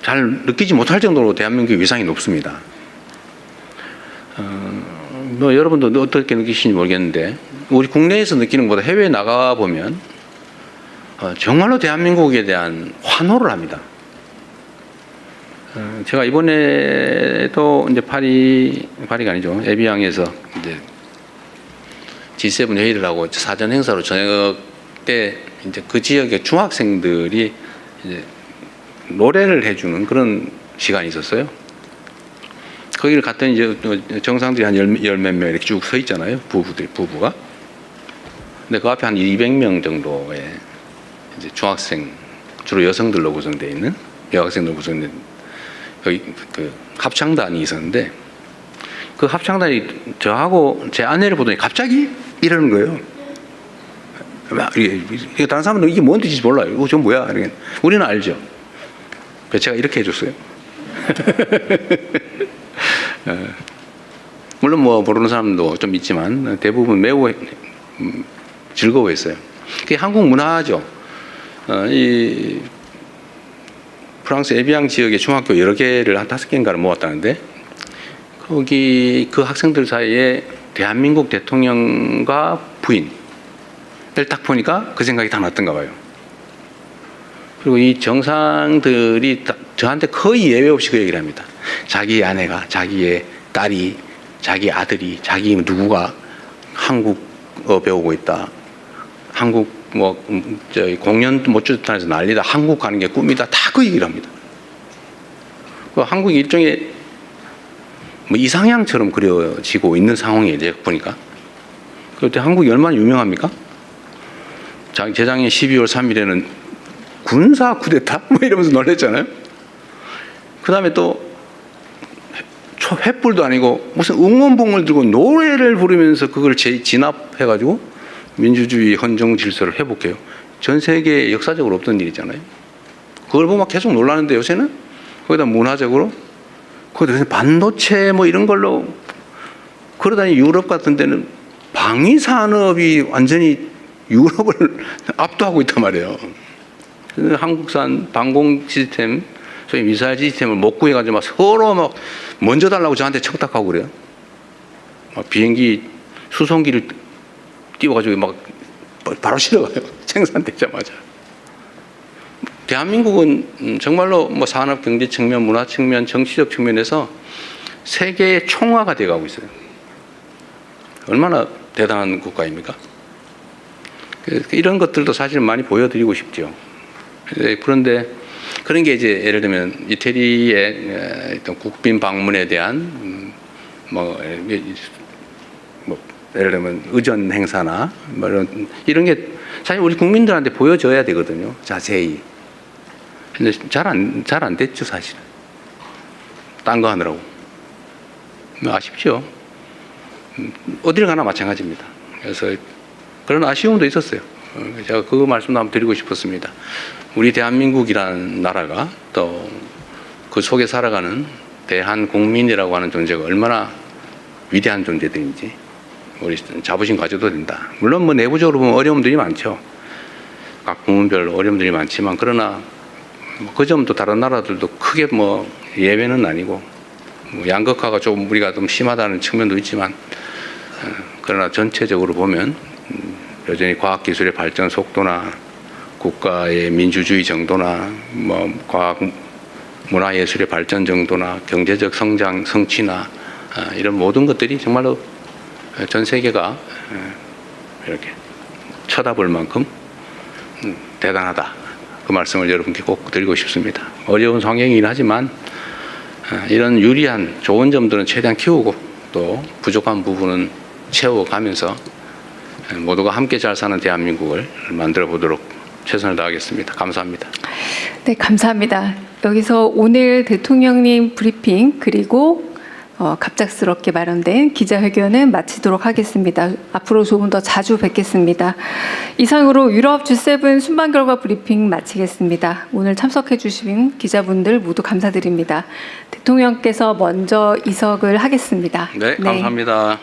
잘 느끼지 못할 정도로 대한민국의 위상이 높습니다. 뭐 여러분도 어떻게 느끼시는지 모르겠는데 우리 국내에서 느끼는 것보다 해외에 나가 보면 정말로 대한민국에 대한 환호를 합니다. 제가 이번에도 이제 파리가 아니죠. 에비앙에서 이제 G7 회의를 하고 사전 행사로 저녁 때 이제 그 지역의 중학생들이 이제 노래를 해주는 그런 시간이 있었어요. 거기를 갔더니 이제 정상들이 한 열 몇 명 이렇게 쭉 서 있잖아요. 부부가. 근데 그 앞에 한 200명 정도의 이제 중학생, 주로 여성들로 구성되어 있는, 여학생들로 구성된 그 합창단이 있었는데 그 합창단이 저하고 제 아내를 보더니 갑자기 이러는 거예요. 이게 다른 사람들은 이게 뭔 뜻인지 몰라요. 이거 저 뭐야? 이러면 우리는 알죠. 그래서 제가 이렇게 해줬어요. 물론 뭐 모르는 사람도 좀 있지만 대부분 매우 즐거워했어요. 그게 한국 문화죠. 이 프랑스 에비앙 지역의 중학교 여러 개를 한 5개인가를 모았다는데 거기 그 학생들 사이에 대한민국 대통령과 부인을 딱 보니까 그 생각이 다 났던가 봐요. 그리고 이 정상들이 저한테 거의 예외 없이 그 얘기를 합니다. 자기 아내가, 자기의 딸이, 자기 아들이, 자기 누구가 한국어 배우고 있다. 한국 뭐 공연 못주단에서 난리다. 한국 가는 게 꿈이다. 다 그 얘기를 합니다. 그 한국이 일종의 뭐 이상향처럼 그려지고 있는 상황이에요. 이제 보니까. 그런데 한국이 얼마나 유명합니까? 재작년 12월 3일에는 군사 쿠데타? 뭐 이러면서 놀랬잖아요. 그 다음에 또 횃불도 아니고 무슨 응원봉을 들고 노래를 부르면서 그걸 진압해가지고 민주주의 헌정 질서를 회복해요. 전 세계에 역사적으로 없던 일이잖아요. 그걸 보면 계속 놀라는데 요새는 거기다 문화적으로 거기다 반도체 뭐 이런 걸로 그러다니 유럽 같은 데는 방위 산업이 완전히 유럽을 압도하고 있단 말이에요. 그래서 한국산 방공 시스템, 소위 미사일 시스템을 못 구해가지고 막 서로 막 먼저 달라고 저한테 척닥하고 그래요. 막 비행기 수송기를 띄워가지고 막 바로 실어가요. 생산되자마자. 대한민국은 정말로 뭐 산업, 경제 측면, 문화 측면, 정치적 측면에서 세계의 총화가 돼가고 있어요. 얼마나 대단한 국가입니까? 이런 것들도 사실 많이 보여드리고 싶죠. 그런데 그런 게 이제 예를 들면 이태리의 어떤 국빈 방문에 대한 뭐 예를 들면 의전 행사나 뭐 이런 게 사실 우리 국민들한테 보여줘야 되거든요. 자세히. 근데 잘 안 됐죠, 사실은. 딴 거 하느라고. 아쉽죠. 어딜 가나 마찬가지입니다. 그래서 그런 아쉬움도 있었어요. 제가 그 말씀도 한번 드리고 싶었습니다. 우리 대한민국이라는 나라가 또 그 속에 살아가는 대한국민이라고 하는 존재가 얼마나 위대한 존재들인지 우리 자부심 가져도 된다. 물론 뭐 내부적으로 보면 어려움들이 많죠. 각 부문별로 어려움들이 많지만 그러나 그 점도 다른 나라들도 크게 뭐 예외는 아니고 뭐 양극화가 좀 우리가 좀 심하다는 측면도 있지만 그러나 전체적으로 보면 여전히 과학기술의 발전 속도나 국가의 민주주의 정도나 뭐 과학 문화예술의 발전 정도나 경제적 성장 성취나 이런 모든 것들이 정말로 전 세계가 이렇게 쳐다볼 만큼 대단하다. 그 말씀을 여러분께 꼭 드리고 싶습니다. 어려운 상황이긴 하지만 이런 유리한 좋은 점들은 최대한 키우고 또 부족한 부분은 채워가면서 모두가 함께 잘 사는 대한민국을 만들어 보도록 최선을 다하겠습니다. 감사합니다. 네, 감사합니다. 여기서 오늘 대통령님 브리핑 그리고 갑작스럽게 마련된 기자회견은 마치도록 하겠습니다. 앞으로 조금 더 자주 뵙겠습니다. 이상으로 유럽 G7 순방 결과 브리핑 마치겠습니다. 오늘 참석해 주신 기자분들 모두 감사드립니다. 대통령께서 먼저 이석을 하겠습니다. 네, 감사합니다.